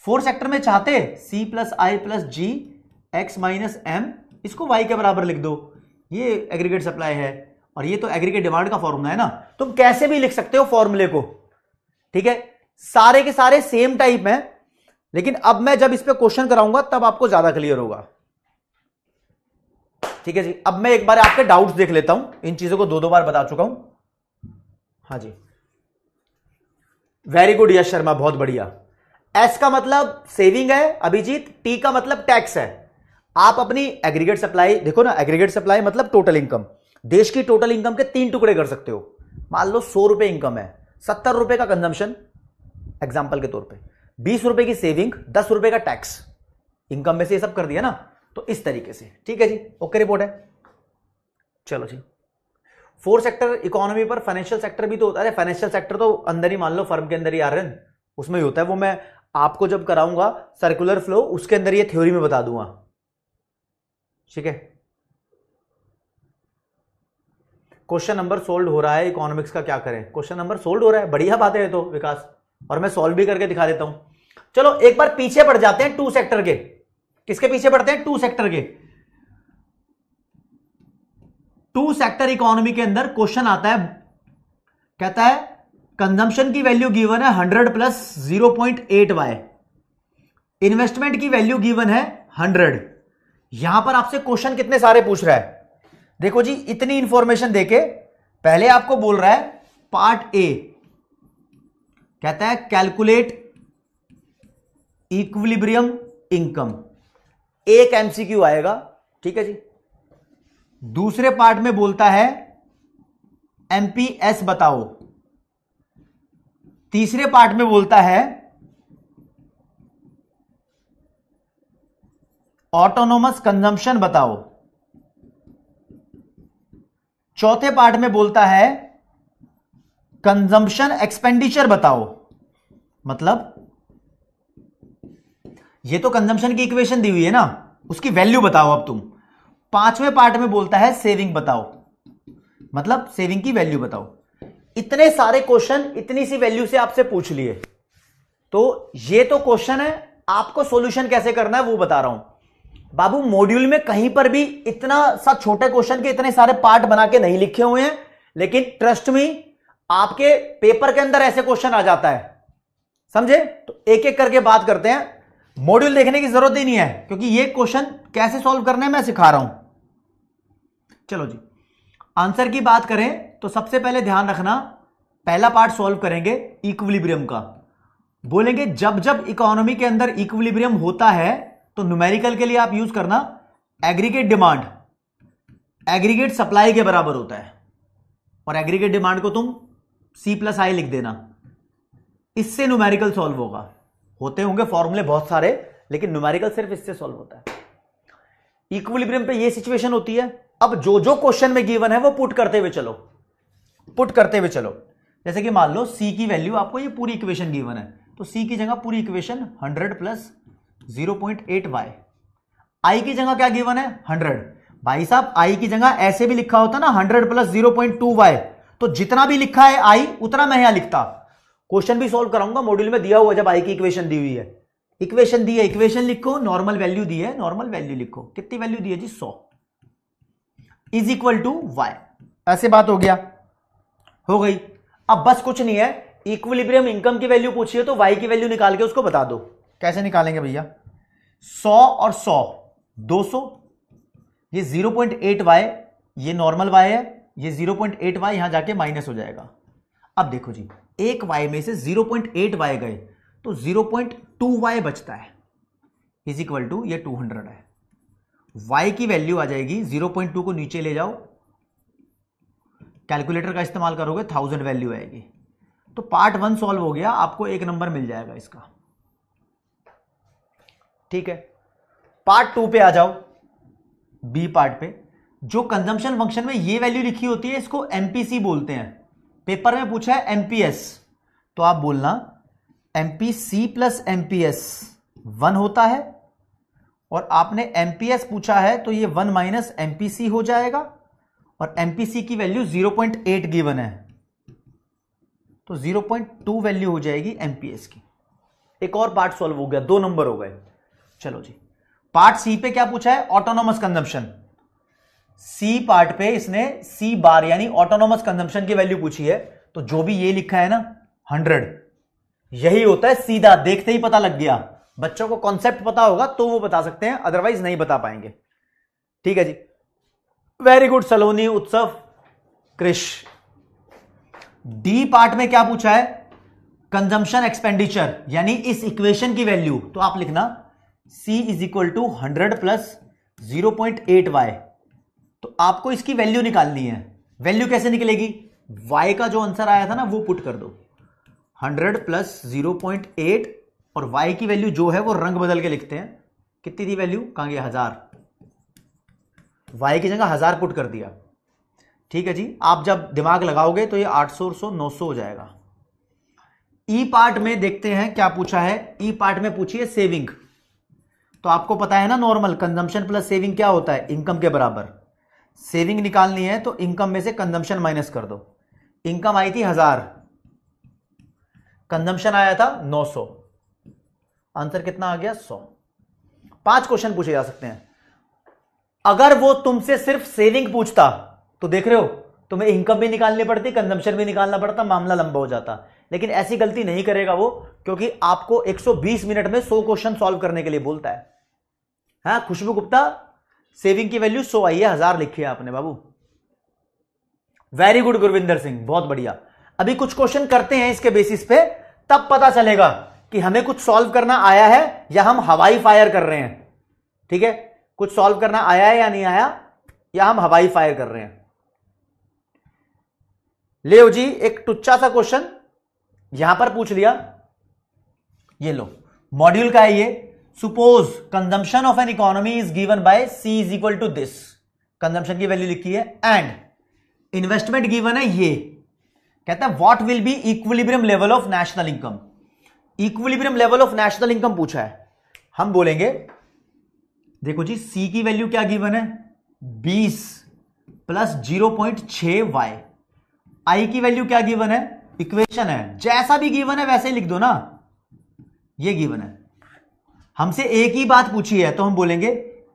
4 सेक्टर में चाहते C plus I plus ji x minus M, इसको Y के बराबर लिख दो, ये एग्रीगेट सप्लाई है और ये तो एग्रीगेट डिमांड का फॉर्मूला है ना। तुम कैसे भी लिख सकते हो फॉर्मूले को। ठीक है, सारे के सारे सेम टाइप हैं, लेकिन अब मैं जब इस पे क्वेश्चन कराऊंगा तब आपको ज्यादा क्लियर होगा। ठीक है जी, अब मैं एक बार आपके डाउट्स देख लेता हूं, इन चीजों को 2 बार बता चुका हूं। हाँ जी, वेरी गुड यश शर्मा, बहुत बढ़िया। एस का मतलब सेविंग है अभिजीत, टी का मतलब टैक्स है। आप अपनी एग्रीगेट सप्लाई देखो ना, एग्रीगेट सप्लाई मतलब टोटल इनकम, देश की टोटल इनकम के 3 टुकड़े कर सकते हो। मान लो 100 रुपए इनकम है, 70 रुपए का कंजम्पशन एग्जांपल के तौर पे, 20 रुपए की सेविंग, 10 रुपए का टैक्स, इनकम में से ये सब कर दिया ना, तो इस तरीके से। ठीक है जी, ओके रिपोर्ट है। चलो जी, 4 सेक्टर इकोनॉमी पर फाइनेंशियल सेक्टर भी तो होता है। फाइनेंशियल सेक्टर तो अंदर ही मान लो फर्म के अंदर ही आ रहे हैं, उसमें ही होता है। वो मैं आपको जब कराऊंगा सर्कुलर फ्लो उसके अंदर ये थ्योरी में बता दूंगा। ठीक है, क्वेश्चन नंबर सोल्व हो रहा है, इकोनॉमिक्स का क्या करें। क्वेश्चन नंबर सोल्व हो रहा है, बढ़िया बात है तो विकास, और मैं सॉल्व भी करके दिखा देता हूं। चलो एक बार पीछे पड़ जाते हैं 2 सेक्टर के। किसके पीछे पड़ते हैं? 2 सेक्टर के। 2 सेक्टर इकोनॉमी के अंदर क्वेश्चन आता है, कहता है कंजम्पशन की वैल्यू गिवन है 100 प्लस 0.8 वाई, इन्वेस्टमेंट की वैल्यू गिवन है 100। यहां पर आपसे क्वेश्चन कितने सारे पूछ रहा है। देखो जी, इतनी इंफॉर्मेशन देके पहले आपको बोल रहा है पार्ट ए, कहता है कैलकुलेट इक्विलिब्रियम इनकम, एक एमसीक्यू आएगा। ठीक है जी, दूसरे पार्ट में बोलता है एमपीएस बताओ, तीसरे पार्ट में बोलता है ऑटोनोमस कंजम्पशन बताओ, चौथे पार्ट में बोलता है कंजम्पशन एक्सपेंडिचर बताओ। मतलब ये तो कंजम्पशन की इक्वेशन दी हुई है ना, उसकी वैल्यू बताओ अब तुम। पांचवें पार्ट में बोलता है सेविंग बताओ, मतलब सेविंग की वैल्यू बताओ। इतने सारे क्वेश्चन इतनी सी वैल्यू से आपसे पूछ लिए, तो ये तो क्वेश्चन है, आपको सॉल्यूशन कैसे करना है वो बता रहा हूं बाबू। मॉड्यूल में कहीं पर भी इतना सा छोटे क्वेश्चन के इतने सारे पार्ट बना के नहीं लिखे हुए हैं, लेकिन ट्रस्ट में आपके पेपर के अंदर ऐसे क्वेश्चन आ जाता है, समझे। तो एक एक करके बात करते हैं, मॉड्यूल देखने की जरूरत ही नहीं है क्योंकि ये क्वेश्चन कैसे सॉल्व करने मैं सिखा रहा हूं। चलो जी, आंसर की बात करें तो सबसे पहले ध्यान रखना, पहला पार्ट सॉल्व करेंगे इक्विलिब्रियम का। बोलेंगे जब जब इकोनॉमी के अंदर इक्विलिब्रियम होता है तो न्यूमेरिकल के लिए आप यूज करना एग्रीगेट डिमांड। एग्रीगेट सप्लाई के बराबर होता है, और एग्रीगेट डिमांड को तुम C प्लस आई लिख देना। इससे न्यूमेरिकल सॉल्व होगा। होते होंगे फॉर्मूले बहुत सारे, लेकिन न्यूमेरिकल सिर्फ इससे सॉल्व होता है। इक्विलिब्रियम पे ये सिचुएशन होती है। अब जो जो क्वेश्चन में गिवन है वो पुट करते हुए चलो, पुट करते हुए चलो। जैसे कि मान लो C की वैल्यू, आपको ये पूरी इक्वेशन गिवन है, तो C की जगह पूरी इक्वेशन 100 प्लस 0.8y। I की जगह क्या गिवन है? 100। भाई साहब I की जगह ऐसे भी लिखा होता ना 100 प्लस 0.2y, तो जितना भी लिखा है I उतना मैं यहां लिखता। क्वेश्चन भी सॉल्व कराऊंगा, मॉड्यूल में दिया हुआ जब I की इक्वेशन दी हुई है। इक्वेशन दी है, इक्वेशन लिखो, नॉर्मल वैल्यू दी है, नॉर्मल वैल्यू लिखो। कितनी वैल्यू दी है जी? 100 इज इक्वल टू वाई। ऐसे बात हो गया, हो गई। अब बस कुछ नहीं है, इक्विलिब्रियम इनकम की वैल्यू पूछी है तो वाई की वैल्यू निकाल के उसको बता दो। कैसे निकालेंगे भैया? 100 और 100 200, ये 0.8y, ये नॉर्मल y है, ये 0.8y यहां जाके माइनस हो जाएगा। अब देखो जी, एक y में से 0.8y गए तो 0.2y बचता है, इज इक्वल टू ये 200 है। y की वैल्यू आ जाएगी, 0.2 को नीचे ले जाओ, कैलकुलेटर का इस्तेमाल करोगे 1000 वैल्यू आएगी। तो पार्ट 1 सॉल्व हो गया, आपको 1 नंबर मिल जाएगा इसका। ठीक है, पार्ट 2 पे आ जाओ, बी पार्ट पे। जो कंजम्पशन फंक्शन में ये वैल्यू लिखी होती है इसको एमपीसी बोलते हैं। पेपर में पूछा है एमपीएस, तो आप बोलना एमपीसी प्लस एमपीएस 1 होता है, और आपने एमपीएस पूछा है तो ये 1 माइनस एमपीसी हो जाएगा, और एमपीसी की वैल्यू 0.8 गिवन है, तो 0.2 वैल्यू हो जाएगी एमपीएस की। एक और पार्ट सॉल्व हो गया, 2 नंबर हो गए। चलो जी, पार्ट सी पे क्या पूछा है? Autonomous consumption. सी पार्ट पे इसने सी बार यानी ऑटोनोमस कंजम्पशन की वैल्यू पूछी है, तो जो भी ये लिखा है ना 100, यही होता है सीधा, देखते ही पता लग गया। बच्चों को कॉन्सेप्ट पता होगा तो वो बता सकते हैं, अदरवाइज नहीं बता पाएंगे। ठीक है जी, वेरी गुड सलोनी, उत्सव, क्रिश। डी पार्ट में क्या पूछा है? कंजम्पशन एक्सपेंडिचर, यानी इस इक्वेशन की वैल्यू, तो आप लिखना C is equal to 100 plus 0.8y। तो आपको इसकी वैल्यू निकालनी है। वैल्यू कैसे निकलेगी? y का जो आंसर आया था ना वो पुट कर दो, 100 प्लस 0.8, और y की वैल्यू जो है वो रंग बदल के लिखते हैं। कितनी थी वैल्यू? कहां गया? 1000। y की जगह 1000 पुट कर दिया। ठीक है जी, आप जब दिमाग लगाओगे तो ये 800 और 100 900 हो जाएगा। ई पार्ट में देखते हैं क्या पूछा है। ई पार्ट में पूछी है सेविंग, तो आपको पता है ना नॉर्मल कंजम्पशन प्लस सेविंग क्या होता है? इनकम के बराबर। सेविंग निकालनी है तो इनकम में से कंजम्पशन माइनस कर दो। इनकम आई थी 1000, कंजम्पशन आया था 900, आंसर कितना आ गया? 100। 5 क्वेश्चन पूछे जा सकते हैं। अगर वो तुमसे सिर्फ सेविंग पूछता तो देख रहे हो, तुम्हें इनकम भी निकालनी पड़ती, कंजम्पशन भी निकालना पड़ता, मामला लंबा हो जाता। लेकिन ऐसी गलती नहीं करेगा वो, क्योंकि आपको 120 मिनट में 100 क्वेश्चन सॉल्व करने के लिए बोलता है। हाँ, खुशबू गुप्ता, सेविंग की वैल्यू 100 आई है, 1000 लिखी है आपने बाबू। वेरी गुड गुरविंदर सिंह, बहुत बढ़िया। अभी कुछ क्वेश्चन करते हैं इसके बेसिस पे, तब पता चलेगा कि हमें कुछ सॉल्व करना आया है या हम हवाई फायर कर रहे हैं। ठीक है, कुछ सॉल्व करना आया है या नहीं आया, या हम हवाई फायर कर रहे हैं। ले जी, एक टुच्चा सा क्वेश्चन यहां पर पूछ लिया, ये लो, मॉड्यूल का है ये। Suppose consumption of an economy is given by C is equal to this, consumption की वैल्यू लिखी है, एंड इन्वेस्टमेंट गिवन है ये। कहता है what will be equilibrium level of national income. Equilibrium level of national income पूछा है। हम बोलेंगे देखो जी, C की वैल्यू क्या गिवन है? 20 प्लस 0.6y। I की वैल्यू क्या गिवन है? इक्वेशन है, जैसा भी गिवन है वैसे ही लिख दो ना, ये गिवन है। हमसे एक ही बात पूछी है तो हम बोलेंगे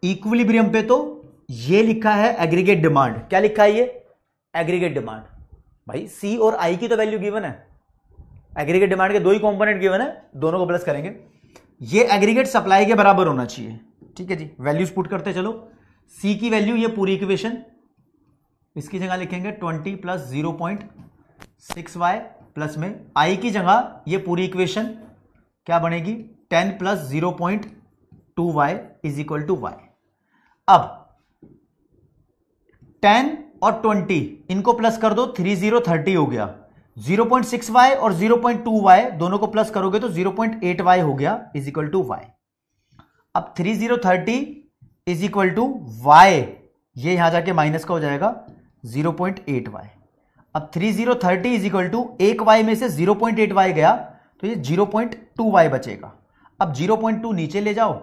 इक्विलिब्रियम पे तो ये लिखा है एग्रीगेट डिमांड। क्या लिखा है ये? Aggregate demand. भाई C और I की तो वैल्यू गिवन है, एग्रीगेट डिमांड के 2 ही कंपोनेंट गिवन है, दोनों को प्लस करेंगे। ये एग्रीगेट सप्लाई के बराबर होना चाहिए। ठीक है जी, वैल्यूज पुट करते चलो। C की वैल्यू ये पूरी इक्वेशन, इसकी जगह लिखेंगे 20 प्लस 0.6y, प्लस में I की जगह ये पूरी इक्वेशन क्या बनेगी? 10 plus 0.2y is equal to y। अब 10 और 20 इनको प्लस कर दो, 30 हो गया। 0.6y और 0.2y दोनों को प्लस करोगे तो 0.8y हो गया इज इक्वल टू y। अब 30 इज इक्वल टू y, ये यहां जाके माइनस का हो जाएगा 0.8y। अब 30 इज इक्वल टू 1y में से 0.8y गया तो ये 0.2y बचेगा। अब 0.2 नीचे ले जाओ,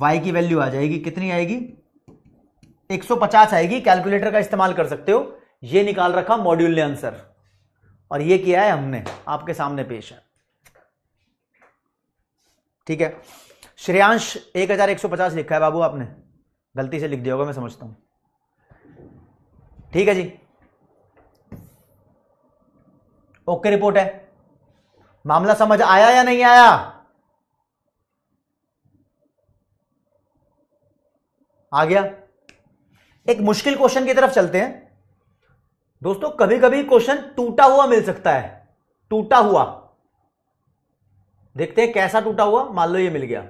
y की वैल्यू आ जाएगी, कितनी आएगी? 150 आएगी। कैलकुलेटर का इस्तेमाल कर सकते हो, ये निकाल रखा मॉड्यूल ने आंसर, और ये किया है हमने, आपके सामने पेश है। ठीक है, श्रेयांश 1150 लिखा है बाबू, आपने गलती से लिख दिया होगा, मैं समझता हूं। ठीक है जी, ओके रिपोर्ट है। मामला समझ आया या नहीं आया? आ गया। एक मुश्किल क्वेश्चन की तरफ चलते हैं दोस्तों। कभी कभी क्वेश्चन टूटा हुआ मिल सकता है, टूटा हुआ। देखते हैं कैसा टूटा हुआ। मान लो ये मिल गया,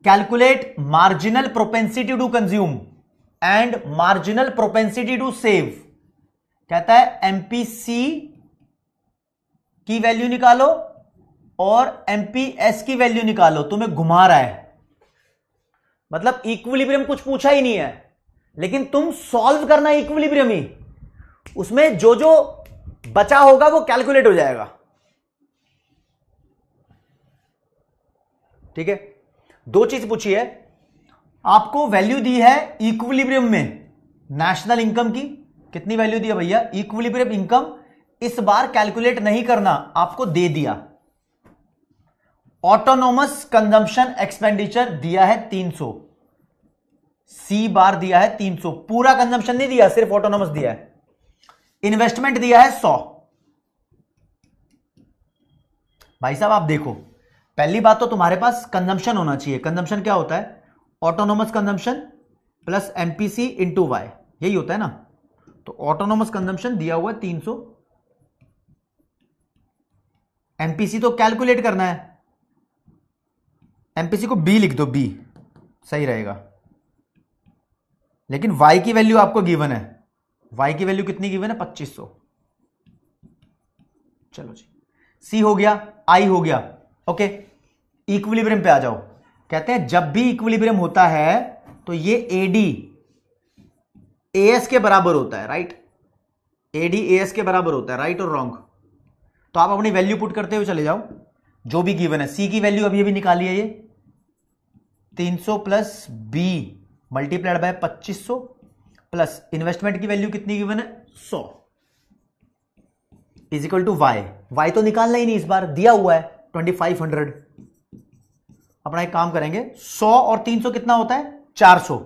calculate marginal propensity to consume and marginal propensity to save. कहता है एमपीसी की वैल्यू निकालो और एमपीएस की वैल्यू निकालो। तुम्हें घुमा रहा है, मतलब इक्विलिब्रियम कुछ पूछा ही नहीं है, लेकिन तुम सॉल्व करना इक्विलिब्रियम ही, उसमें जो जो बचा होगा वो कैलकुलेट हो जाएगा। ठीक है, दो चीज पूछी है आपको, वैल्यू दी है इक्विलिब्रियम में नेशनल इनकम की। कितनी वैल्यू दी है भैया? Equilibrium income. इस बार कैलकुलेट नहीं करना, आपको दे दिया। ऑटोनोमस कंजम्पशन एक्सपेंडिचर दिया है 300, सी बार दिया है 300, पूरा कंजम्पशन नहीं दिया, सिर्फ ऑटोनोमस दिया है। इन्वेस्टमेंट दिया है 100। भाई साहब आप देखो, पहली बात तो तुम्हारे पास कंजम्पशन होना चाहिए। कंजम्पशन क्या होता है? Autonomous consumption plus MPC into Y, यही होता है ना। तो ऑटोनोमस कंजम्पशन दिया हुआ है 300, एमपीसी तो कैलकुलेट करना है। एमपीसी को बी लिख दो, बी सही रहेगा। लेकिन वाई की वैल्यू आपको गिवन है, वाई की वैल्यू कितनी गिवन है? 2500। चलो जी, सी हो गया, आई हो गया। ओके, इक्विलिब्रियम पे आ जाओ। कहते हैं जब भी इक्विलिब्रियम होता है तो ये एडी एएस के बराबर होता है, राइट? एडी एएस के बराबर होता है, राइट और रॉन्ग? तो आप अपनी वैल्यू पुट करते हुए चले जाओ, जो भी गिवन है। सी की वैल्यू अभी अभी निकाली है, ये 300 plus B multiplied by 2500 plus investment की वैल्यू कितनी गिवन है? 100 is equal to Y. Y तो निकालना ही नहीं, इस बार दिया हुआ है 2500। अपना एक काम करेंगे, 100 और 300 कितना होता है? 400।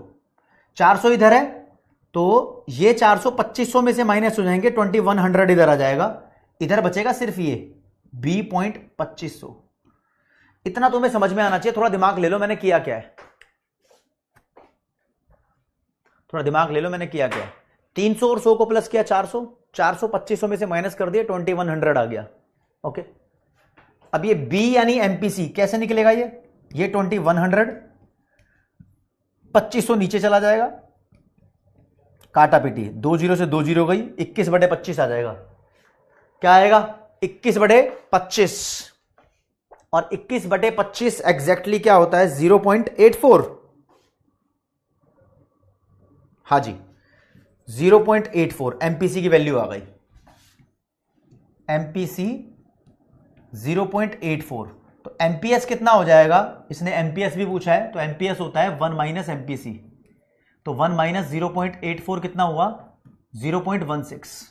400 इधर है तो ये 400 2500 में से माइनस हो जाएंगे, 2100 इधर आ जाएगा। इधर बचेगा सिर्फ ये B.2500। इतना तुम्हें समझ में आना चाहिए। थोड़ा दिमाग ले लो मैंने किया क्या है, थोड़ा दिमाग ले लो मैंने किया क्या है। 300 और 100 को प्लस किया 400, 400 2500 में से माइनस कर दिया, 2100 आ गया। ओके, अब ये B यानी एमपीसी कैसे निकलेगा? ये 2100, 2500 नीचे चला जाएगा, काटा पीटी, 2 0 से 2 0 गई, 21/25 आ जाएगा। क्या आएगा? 21/25। और 21/25 एग्जैक्टली क्या होता है? 0.84। हाँ जी, 0.84 एमपीसी की वैल्यू आ गई। एमपीसी 0.84। तो एमपीएस कितना हो जाएगा? इसने एमपीएस भी पूछा है, तो एमपीएस होता है 1 माइनस एमपीसी। तो 1 माइनस 0.84 कितना हुआ? 0.16।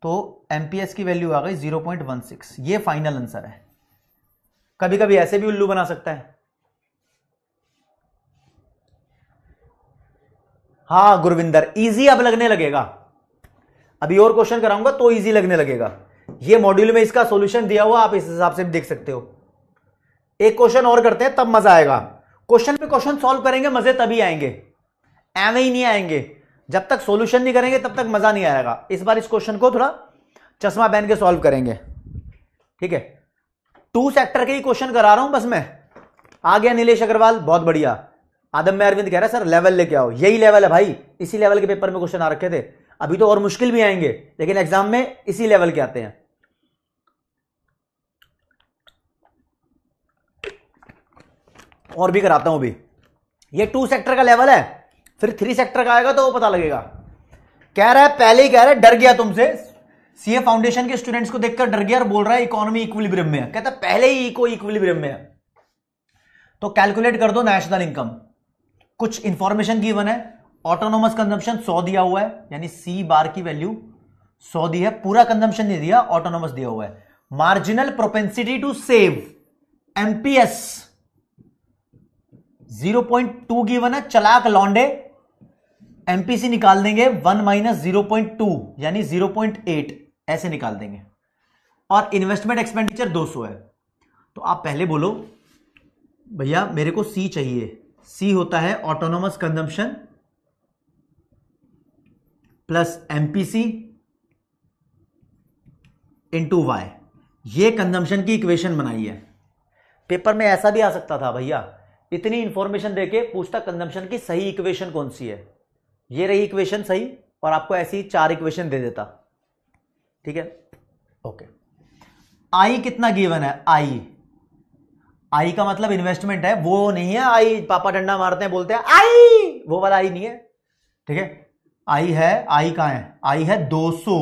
तो एमपीएस की वैल्यू आ गई 0.16। ये फाइनल आंसर है। कभी कभी ऐसे भी उल्लू बना सकता है। हाँ गुरविंदर, इजी अब लगने लगेगा। अभी और क्वेश्चन कराऊंगा तो इजी लगने लगेगा। ये मॉड्यूल में इसका सॉल्यूशन दिया हुआ, आप इस हिसाब से भी देख सकते हो। एक क्वेश्चन और करते हैं, तब मजा आएगा। क्वेश्चन पे क्वेश्चन सॉल्व करेंगे, मजे तभी आएंगे, एवं ही नहीं आएंगे। जब तक सॉल्यूशन नहीं करेंगे तब तक मजा नहीं आएगा। इस बार इस क्वेश्चन को थोड़ा चश्मा पहन के सॉल्व करेंगे, ठीक है? 2 सेक्टर के ही क्वेश्चन करा रहा हूं बस मैं। आ गया नीलेश अग्रवाल, बहुत बढ़िया। आदम में अरविंद कह रहा है सर लेवल लेके आओ, यही लेवल है भाई, इसी लेवल के पेपर में क्वेश्चन आ रखे थे, अभी तो और मुश्किल भी आएंगे लेकिन एग्जाम में इसी लेवल के आते हैं। और भी कराता हूं भी, ये 2 सेक्टर का लेवल है, फिर 3 सेक्टर का आएगा तो वो पता लगेगा। कह रहा है, पहले ही कह रहा है डर गया तुमसे, सीए फाउंडेशन के स्टूडेंट्स को देखकर डर गया और बोल रहा है इकोनॉमी इक्विलिब्रियम में है। कहता है पहले ही इक्विलिब्रियम में है। तो कैलकुलेट कर दो नेशनल इनकम। कुछ इंफॉर्मेशन गिवन है, ऑटोनोमस कंजम्पशन 100 दिया हुआ है, यानी सी बार की वैल्यू 100 दी है, पूरा कंजम्पशन नहीं दिया, ऑटोनोमस दिया हुआ है। Marginal propensity to save MPS 0.2 given है, चलाक लौंडे एमपीसी निकाल देंगे 1 माइनस 0.2 यानी 0.8 ऐसे निकाल देंगे, और इन्वेस्टमेंट एक्सपेंडिचर 200 है। तो आप पहले बोलो भैया मेरे को सी चाहिए, सी होता है autonomous consumption plus MPC into Y, ये कंजम्पशन की इक्वेशन बनाई है। पेपर में ऐसा भी आ सकता था भैया, इतनी इंफॉर्मेशन देके पूछता कंजम्पशन की सही इक्वेशन कौन सी है, ये रही इक्वेशन सही, और आपको ऐसी 4 इक्वेशन दे देता। ठीक है, ओके। आई कितना गिवन है, आई का मतलब इन्वेस्टमेंट है, वो नहीं है आई पापा डंडा मारते हैं बोलते हैं आई, वो वाला आई नहीं है। ठीक है, आई है, आई कहां है, आई है 200।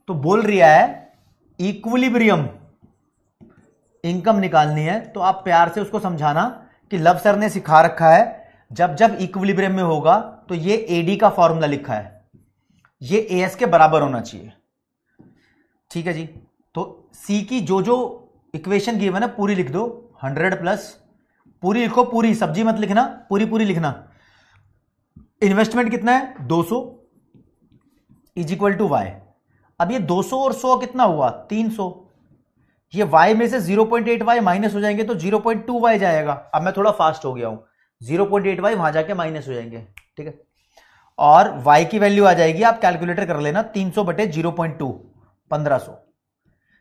तो बोल रहा है इक्विलिब्रियम इनकम निकालनी है, तो आप प्यार से उसको समझाना कि लव सर ने सिखा रखा है जब जब इक्विलिब्रियम में होगा तो ये एडी का फॉर्मूला लिखा है, ये एएस के बराबर होना चाहिए। ठीक है जी, तो सी की जो जो इक्वेशन गिवन है पूरी लिख दो, 100 प्लस पूरी लिखो, पूरी सब्जी मत लिखना, पूरी पूरी लिखना। इन्वेस्टमेंट कितना है 200 इज इक्वल टू वाई। अब ये 200 और 100 कितना हुआ 300, ये y में से 0.8 y माइनस हो जाएंगे तो 0.2 y जाएगा। अब मैं थोड़ा फास्ट हो गया हूं, 0.8 y वहां जाके माइनस हो जाएंगे। ठीक है, और y की वैल्यू आ जाएगी, आप कैलकुलेटर कर लेना, 300 बटे 0.2 1500।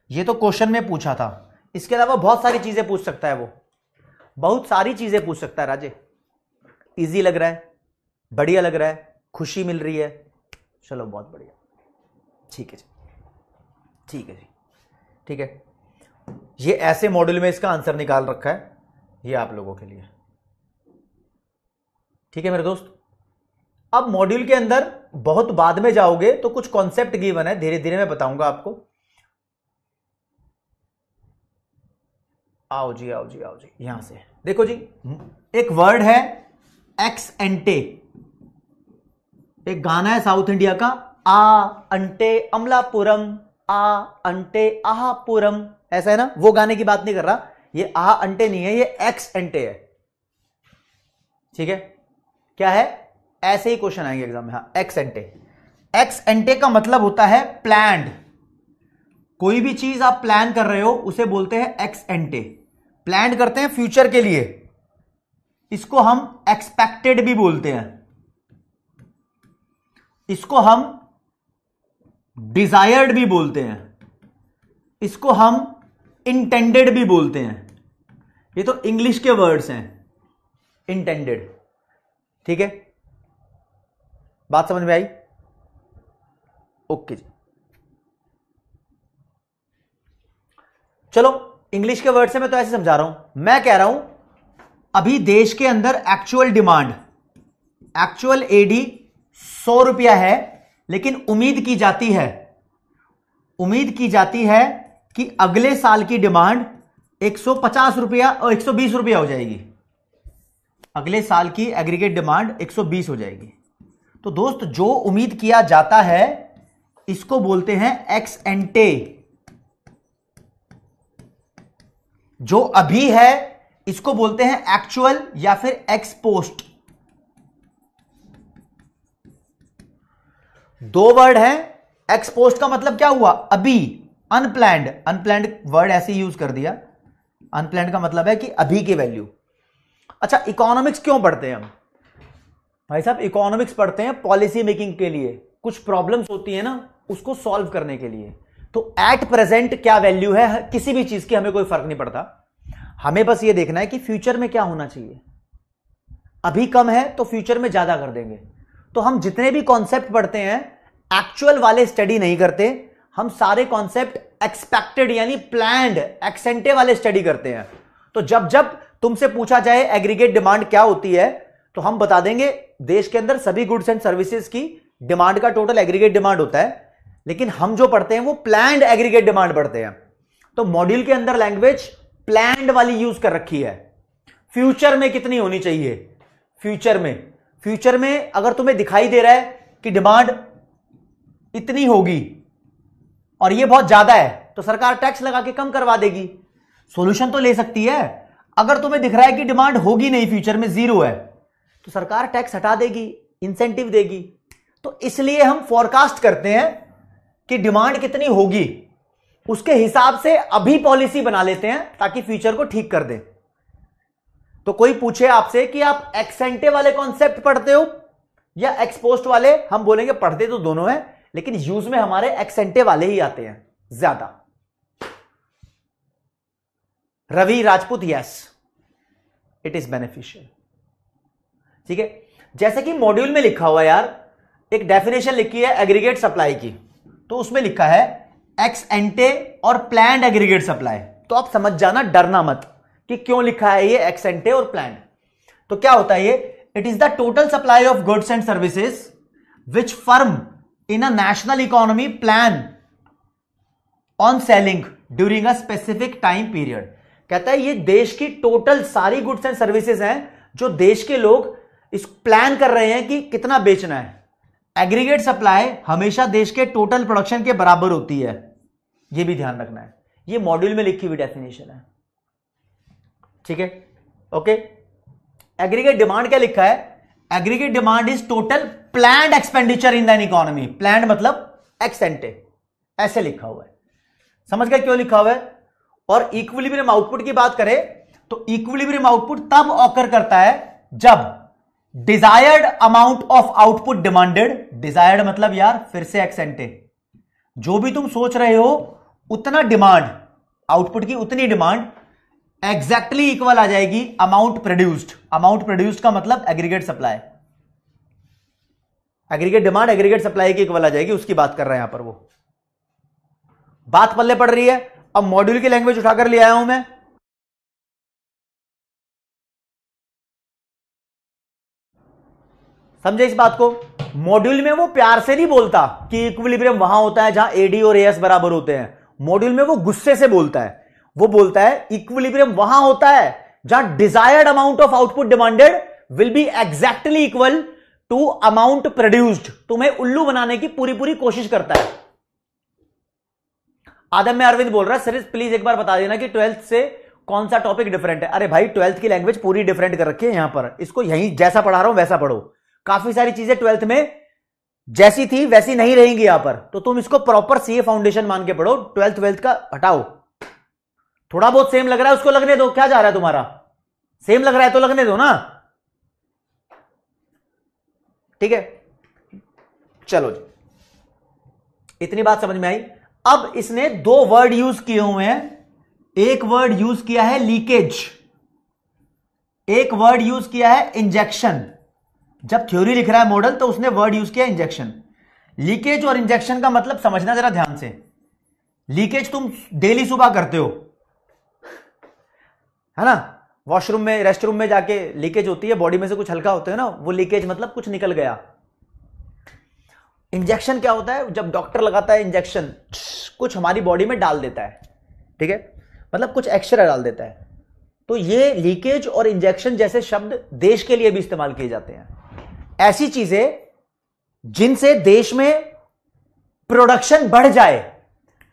ये तो क्वेश्चन में पूछा था, इसके अलावा बहुत सारी चीजें पूछ सकता है, वो बहुत सारी चीजें पूछ सकता है राजे। इजी लग रहा है, बढ़िया लग रहा है, खुशी मिल रही है, चलो बहुत बढ़िया। ठीक है जी, ठीक है जी, ठीक है। ये ऐसे मॉड्यूल में इसका आंसर निकाल रखा है, ये आप लोगों के लिए। ठीक है मेरे दोस्त, अब मॉड्यूल के अंदर बहुत बाद में जाओगे तो कुछ कॉन्सेप्ट गिवन है, धीरे धीरे मैं बताऊंगा आपको। आओ जी आओ जी आओ जी, यहां से देखो जी, एक वर्ड है एक्स एंटे, एक गाना है साउथ इंडिया का, आ अंटे अमलापुरम, आ अंटे आहापुरम, ऐसा है ना, वो गाने की बात नहीं कर रहा, ये आ अंटे नहीं है, ये एक्स एंटे है। ठीक है, क्या है, ऐसे ही क्वेश्चन आएंगे एग्जाम में। हाँ, एक्स एंटे, एक्स एंटे का मतलब होता है प्लान्ड। कोई भी चीज आप प्लान कर रहे हो उसे बोलते हैं एक्स एंटे, प्लान करते हैं फ्यूचर के लिए, इसको हम एक्सपेक्टेड भी बोलते हैं, इसको हम डिजायर्ड भी बोलते हैं, इसको हम इंटेंडेड भी बोलते हैं। ये तो इंग्लिश के वर्ड्स हैं, इंटेंडेड। ठीक है, बात समझ में आई? ओके जी, चलो इंग्लिश के वर्ड से मैं तो ऐसे समझा रहा हूं, मैं कह रहा हूं अभी देश के अंदर एक्चुअल डिमांड, एक्चुअल एडी 100 रुपया है, लेकिन उम्मीद की जाती है कि अगले साल की डिमांड 150 रुपया और 120 रुपया हो जाएगी, अगले साल की एग्रीगेट डिमांड 120 हो जाएगी। तो दोस्त जो उम्मीद किया जाता है इसको बोलते हैं एक्स एंटे, जो अभी है इसको बोलते हैं एक्चुअल या फिर एक्स पोस्ट। दो वर्ड है, एक्स पोस्ट का मतलब क्या हुआ अभी, अनप्लैंड, अनप्लैंड वर्ड ऐसे यूज कर दिया, अनप्लैंड का मतलब है कि अभी की वैल्यू। अच्छा, इकोनॉमिक्स क्यों पढ़ते हैं हम भाई साहब? इकोनॉमिक्स पढ़ते हैं पॉलिसी मेकिंग के लिए, कुछ प्रॉब्लम्स होती है ना उसको सॉल्व करने के लिए। तो एट प्रेजेंट क्या वैल्यू है किसी भी चीज की हमें कोई फर्क नहीं पड़ता, हमें बस ये देखना है कि फ्यूचर में क्या होना चाहिए। अभी कम है तो फ्यूचर में ज्यादा कर देंगे। तो हम जितने भी कॉन्सेप्ट पढ़ते हैं एक्चुअल वाले स्टडी नहीं करते, हम सारे कॉन्सेप्ट एक्सपेक्टेड यानी प्लान्ड एक्सेंटे वाले स्टडी करते हैं। तो जब जब तुमसे पूछा जाए एग्रीगेट डिमांड क्या होती है तो हम बता देंगे देश के अंदर सभी गुड्स एंड सर्विसेज की डिमांड का टोटल एग्रीगेट डिमांड होता है, लेकिन हम जो पढ़ते हैं वो प्लान्ड एग्रीगेट डिमांड पढ़ते हैं। तो मॉड्यूल के अंदर लैंग्वेज प्लान्ड वाली यूज कर रखी है। फ्यूचर में कितनी होनी चाहिए, फ्यूचर में अगर तुम्हें दिखाई दे रहा है कि डिमांड इतनी होगी और ये बहुत ज्यादा है तो सरकार टैक्स लगा के कम करवा देगी, सॉल्यूशन तो ले सकती है। अगर तुम्हें दिख रहा है कि डिमांड होगी नहीं, फ्यूचर में जीरो है, तो सरकार टैक्स हटा देगी, इंसेंटिव देगी। तो इसलिए हम फोरकास्ट करते हैं कि डिमांड कितनी होगी, उसके हिसाब से अभी पॉलिसी बना लेते हैं ताकि फ्यूचर को ठीक कर दें। तो कोई पूछे आपसे कि आप एक्सेंटे वाले कॉन्सेप्ट पढ़ते हो या एक्सपोस्ट वाले, हम बोलेंगे पढ़ते तो दोनों हैं, लेकिन यूज में हमारे एक्सेंटे वाले ही आते हैं ज्यादा। Ravi Rajput, yes it is beneficial. ठीक है, जैसे कि मॉड्यूल में लिखा हुआ यार, एक डेफिनेशन लिखी है एग्रीगेट सप्लाई की, तो उसमें लिखा है एक्स एंटे और प्लान्ड एग्रीगेट सप्लाई। तो आप समझ जाना, डरना मत कि क्यों लिखा है ये एक्स एंटे और प्लान्ड। तो क्या होता है ये, it is the total supply of goods and services which firm in a national economy plan on selling during a specific time period. कहता है ये देश की टोटल सारी गुड्स एंड सर्विसेज हैं जो देश के लोग इस प्लान कर रहे हैं कि कितना बेचना है। एग्रीगेट सप्लाई हमेशा देश के टोटल प्रोडक्शन के बराबर होती है, यह भी ध्यान रखना है। यह मॉड्यूल में लिखी हुई डेफिनेशन है, ठीक है, ओके। एग्रीगेट डिमांड क्या लिखा है, aggregate demand is total planned expenditure in the economy. Planned मतलब एक्स एंटे, ऐसे लिखा हुआ है। समझ गए क्यों लिखा हुआ है। और इक्विलिब्रियम आउटपुट की बात करें तो इक्विलिब्रियम आउटपुट तब ऑकर करता है जब desired amount of output demanded, desired मतलब यार फिर से एक्स एंटे, जो भी तुम सोच रहे हो उतना डिमांड, आउटपुट की उतनी डिमांड एग्जैक्टली इक्वल आ जाएगी अमाउंट प्रोड्यूस्ड। अमाउंट प्रोड्यूस्ड का मतलब aggregate supply, aggregate demand aggregate supply की इक्वल आ जाएगी, उसकी बात कर रहे हैं यहां पर। वो बात पल्ले पड़ रही है। अब मॉड्यूल की लैंग्वेज उठाकर ले आया हूं मैं, समझे इस बात को। मॉड्यूल में वो प्यार से नहीं बोलता कि इक्विलिब्रियम वहां होता है जहां एडी और एएस बराबर होते हैं। मॉड्यूल में वो गुस्से से बोलता है, वो बोलता है इक्विलिब्रियम वहां होता है जहां desired amount of output demanded will be exactly equal to amount produced. तुम्हें उल्लू बनाने की पूरी पूरी कोशिश करता है। आदम में अरविंद बोल रहा है, सर प्लीज एक बार बता देना कि 12th से कौन सा टॉपिक डिफरेंट है। अरे भाई 12th की लैंग्वेज पूरी डिफरेंट कर रखी है यहां पर, इसको यहीं जैसा पढ़ा रहा हूं वैसा पढ़ो। काफी सारी चीजें 12th में जैसी थी वैसी नहीं रहेंगी यहां पर, तो तुम इसको प्रॉपर सीए फाउंडेशन मान के पढ़ो। 12th का हटाओ, थोड़ा बहुत सेम लग रहा है उसको लगने दो, क्या जा रहा है तुम्हारा, सेम लग रहा है तो लगने दो ना, ठीक है। चलो जी, इतनी बात समझ में आई। अब इसने दो वर्ड यूज किए हुए हैं, एक वर्ड यूज किया है लीकेज, एक वर्ड यूज किया है इंजेक्शन। जब थ्योरी लिख रहा है मॉडल तो उसने वर्ड यूज किया इंजेक्शन। लीकेज और इंजेक्शन का मतलब समझना जरा ध्यान से। लीकेज तुम डेली सुबह करते हो, है ना, वॉशरूम में रेस्टरूम में जाके लीकेज होती है, बॉडी में से कुछ हल्का होता है ना, वो लीकेज मतलब कुछ निकल गया। इंजेक्शन क्या होता है, जब डॉक्टर लगाता है इंजेक्शन, कुछ हमारी बॉडी में डाल देता है, ठीक है, मतलब कुछ एक्स्ट्रा डाल देता है। तो ये लीकेज और इंजेक्शन जैसे शब्द देश के लिए भी इस्तेमाल किए जाते हैं। ऐसी चीजें जिनसे देश में प्रोडक्शन बढ़ जाए,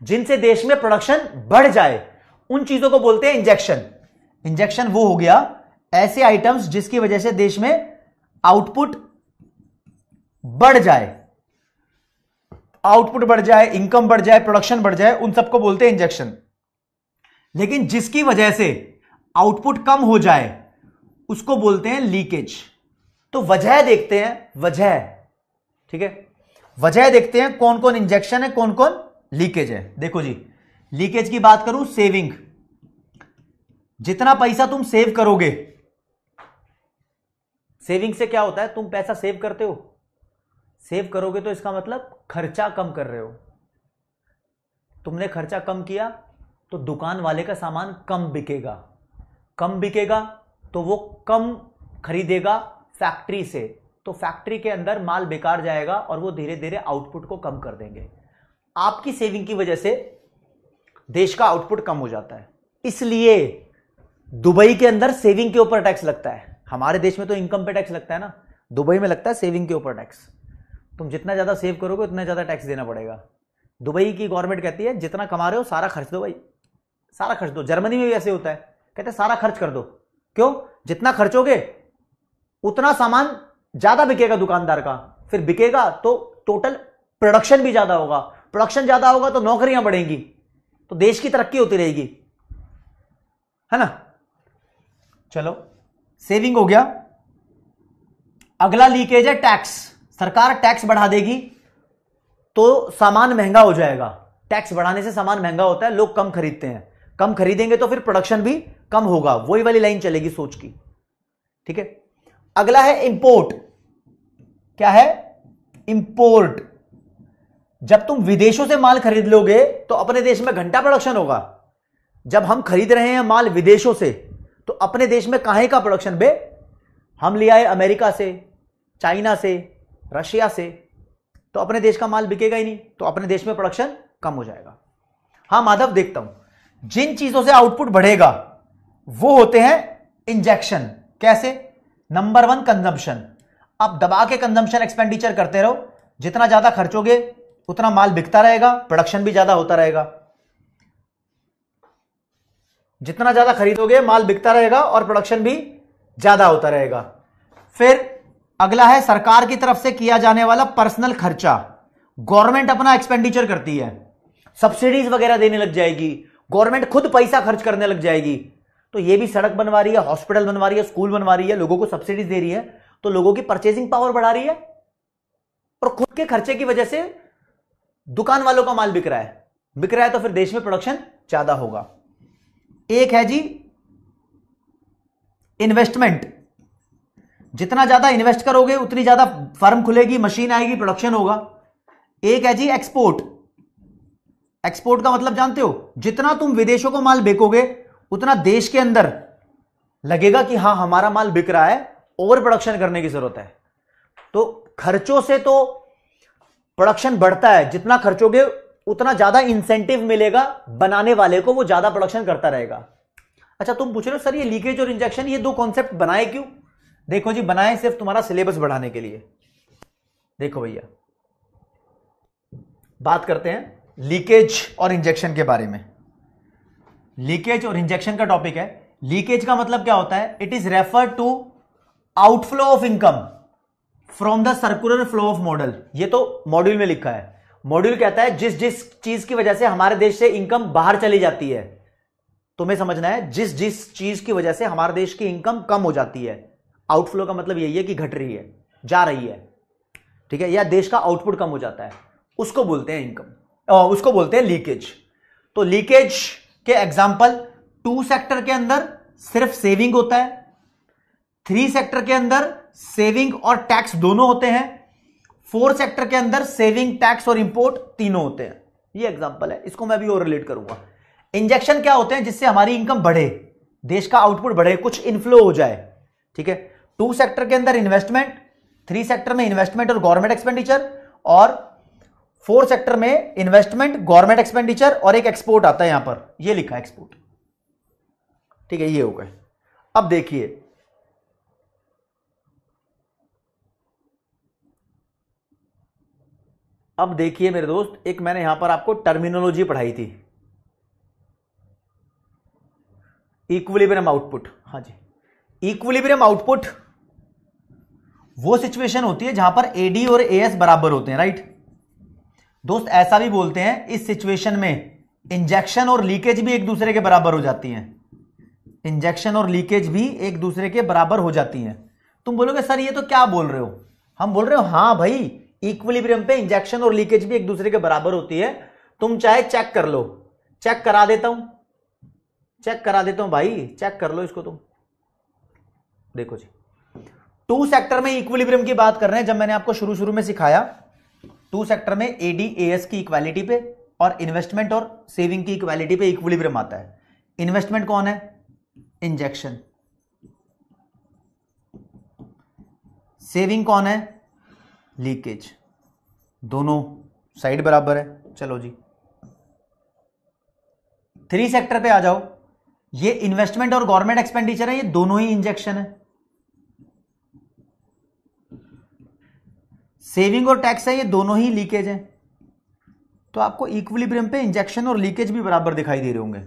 जिनसे देश में प्रोडक्शन बढ़ जाए, उन चीजों को बोलते हैं इंजेक्शन। इंजेक्शन वो हो गया ऐसे आइटम्स जिसकी वजह से देश में आउटपुट बढ़ जाए, आउटपुट बढ़ जाए, इनकम बढ़ जाए, प्रोडक्शन बढ़ जाए, उन सबको बोलते हैं इंजेक्शन। लेकिन जिसकी वजह से आउटपुट कम हो जाए उसको बोलते हैं लीकेज। तो वजह देखते हैं, वजह, ठीक है, वजह देखते हैं कौन कौन इंजेक्शन है, कौन कौन लीकेज है। देखो जी, लीकेज की बात करूं, सेविंग, जितना पैसा तुम सेव करोगे, सेविंग से क्या होता है, तुम पैसा सेव करते हो, सेव करोगे तो इसका मतलब खर्चा कम कर रहे हो। तुमने खर्चा कम किया तो दुकान वाले का सामान कम बिकेगा, कम बिकेगा तो वो कम खरीदेगा फैक्ट्री से, तो फैक्ट्री के अंदर माल बेकार जाएगा और वो धीरे धीरे आउटपुट को कम कर देंगे। आपकी सेविंग की वजह से देश का आउटपुट कम हो जाता है। इसलिए दुबई के अंदर सेविंग के ऊपर टैक्स लगता है। हमारे देश में तो इनकम पे टैक्स लगता है ना, दुबई में लगता है सेविंग के ऊपर टैक्स। तुम जितना ज्यादा सेव करोगे उतना ज्यादा टैक्स देना पड़ेगा। दुबई की गवर्नमेंट कहती है जितना कमा रहे हो सारा खर्च दो भाई, सारा खर्च दो। जर्मनी में भी ऐसे होता है, कहते हैं सारा खर्च कर दो। क्यों? जितना खर्चोगे उतना सामान ज्यादा बिकेगा दुकानदार का, फिर बिकेगा तो टोटल प्रोडक्शन भी ज्यादा होगा, प्रोडक्शन ज्यादा होगा तो नौकरियां बढ़ेंगी, तो देश की तरक्की होती रहेगी, है ना। चलो, सेविंग हो गया। अगला लीकेज है टैक्स। सरकार टैक्स बढ़ा देगी तो सामान महंगा हो जाएगा। टैक्स बढ़ाने से सामान महंगा होता है, लोग कम खरीदते हैं, कम खरीदेंगे तो फिर प्रोडक्शन भी कम होगा। वही वाली लाइन चलेगी सोच की, ठीक है। अगला है इंपोर्ट। क्या है? इंपोर्ट। जब तुम विदेशों से माल खरीद लोगे तो अपने देश में घंटा प्रोडक्शन होगा। जब हम खरीद रहे हैं माल विदेशों से तो अपने देश में काहे का प्रोडक्शन बे? हम ले आए अमेरिका से, चाइना से, रशिया से, तो अपने देश का माल बिकेगा ही नहीं, तो अपने देश में प्रोडक्शन कम हो जाएगा। हां माधव, देखता हूं जिन चीजों से आउटपुट बढ़ेगा वो होते हैं इंजेक्शन। कैसे? Number 1 consumption. आप दबा के कंजम्पशन एक्सपेंडिचर करते रहो, जितना ज्यादा खर्चोगे उतना माल बिकता रहेगा, प्रोडक्शन भी ज्यादा होता रहेगा। जितना ज्यादा खरीदोगे माल बिकता रहेगा और प्रोडक्शन भी ज्यादा होता रहेगा। फिर अगला है सरकार की तरफ से किया जाने वाला पर्सनल खर्चा। गवर्नमेंट अपना एक्सपेंडिचर करती है, सब्सिडीज वगैरह देने लग जाएगी, गवर्नमेंट खुद पैसा खर्च करने लग जाएगी। तो ये भी सड़क बनवा रही है, हॉस्पिटल बनवा रही है, स्कूल बनवा रही है, लोगों को सब्सिडीज दे रही है, तो लोगों की परचेजिंग पावर बढ़ा रही है और खुद के खर्चे की वजह से दुकान वालों का माल बिक रहा है तो फिर देश में प्रोडक्शन ज्यादा होगा। एक है जी इन्वेस्टमेंट। जितना ज्यादा इन्वेस्ट करोगे उतनी ज्यादा फर्म खुलेगी, मशीन आएगी, प्रोडक्शन होगा। एक है जी एक्सपोर्ट। एक्सपोर्ट का मतलब जानते हो? जितना तुम विदेशों को माल बेचोगे उतना देश के अंदर लगेगा कि हां हमारा माल बिक रहा है, ओवर प्रोडक्शन करने की जरूरत है। तो खर्चों से तो प्रोडक्शन बढ़ता है, जितना खर्चोगे उतना ज्यादा इंसेंटिव मिलेगा बनाने वाले को, वो ज्यादा प्रोडक्शन करता रहेगा। अच्छा, तुम पूछ रहे हो सर ये लीकेज और इंजेक्शन, ये दो कॉन्सेप्ट बनाए क्यों? देखो जी, बनाए सिर्फ तुम्हारा सिलेबस बढ़ाने के लिए। देखो भैया, बात करते हैं लीकेज और इंजेक्शन के बारे में। लीकेज और इंजेक्शन का टॉपिक है। लीकेज का मतलब क्या होता है? It is refer to outflow of income from the circular flow of model. ये तो मॉड्यूल में लिखा है। मॉड्यूल कहता है जिस जिस चीज की वजह से हमारे देश से इनकम बाहर चली जाती है, तुम्हें समझना है जिस जिस चीज की वजह से हमारे देश की इनकम कम हो जाती है। आउटफ्लो का मतलब यही है कि घट रही है, जा रही है, ठीक है, या देश का आउटपुट कम हो जाता है, उसको बोलते हैं इनकम, उसको बोलते हैं लीकेज। तो लीकेज के एग्जांपल 2 सेक्टर के अंदर सिर्फ सेविंग होता है, 3 सेक्टर के अंदर सेविंग और टैक्स दोनों होते हैं, 4 सेक्टर के अंदर सेविंग, टैक्स और इंपोर्ट तीनों होते हैं। ये एग्जांपल है, इसको मैं भी और रिलेट करूंगा। इंजेक्शन क्या होते हैं? जिससे हमारी इनकम बढ़े, देश का आउटपुट बढ़े, कुछ इनफ्लो हो जाए, ठीक है। 2 सेक्टर के अंदर इन्वेस्टमेंट, 3 सेक्टर में इन्वेस्टमेंट और गवर्नमेंट एक्सपेंडिचर, और 4 सेक्टर में इन्वेस्टमेंट, गवर्नमेंट एक्सपेंडिचर और एक एक्सपोर्ट आता है, यहां पर ये लिखा है एक्सपोर्ट, ठीक है। ये हो गए। अब देखिए, अब देखिए मेरे दोस्त, एक मैंने यहां पर आपको टर्मिनोलॉजी पढ़ाई थी, इक्विलिब्रियम आउटपुट। हाँ जी, इक्विलिब्रियम आउटपुट वो सिचुएशन होती है जहां पर एडी और एएस बराबर होते हैं, राइट दोस्त। ऐसा भी बोलते हैं इस सिचुएशन में इंजेक्शन और लीकेज भी एक दूसरे के बराबर हो जाती हैं। इंजेक्शन और लीकेज भी एक दूसरे के बराबर हो जाती हैं। तुम बोलोगे सर ये तो क्या बोल रहे हो? हम बोल रहे हो हां भाई, इक्विलिब्रियम पे इंजेक्शन और लीकेज भी एक दूसरे के बराबर होती है। तुम चाहे चेक कर लो, चेक करा देता हूं। चेक करा देता हूं भाई, चेक कर लो इसको तुम। देखो जी, टू सेक्टर में इक्विलिब्रियम की बात कर रहे हैं। जब मैंने आपको शुरू शुरू में सिखाया, टू सेक्टर में एडीएएस की इक्वालिटी पे और इन्वेस्टमेंट और सेविंग की इक्वालिटी पे इक्विलिब्रियम आता है। इन्वेस्टमेंट कौन है? इंजेक्शन। सेविंग कौन है? लीकेज। दोनों साइड बराबर है। चलो जी, थ्री सेक्टर पे आ जाओ। ये इन्वेस्टमेंट और गवर्नमेंट एक्सपेंडिचर है, ये दोनों ही इंजेक्शन है। सेविंग और टैक्स है, ये दोनों ही लीकेज है। तो आपको इक्विलिब्रियम पे इंजेक्शन और लीकेज भी बराबर दिखाई दे रहे होंगे।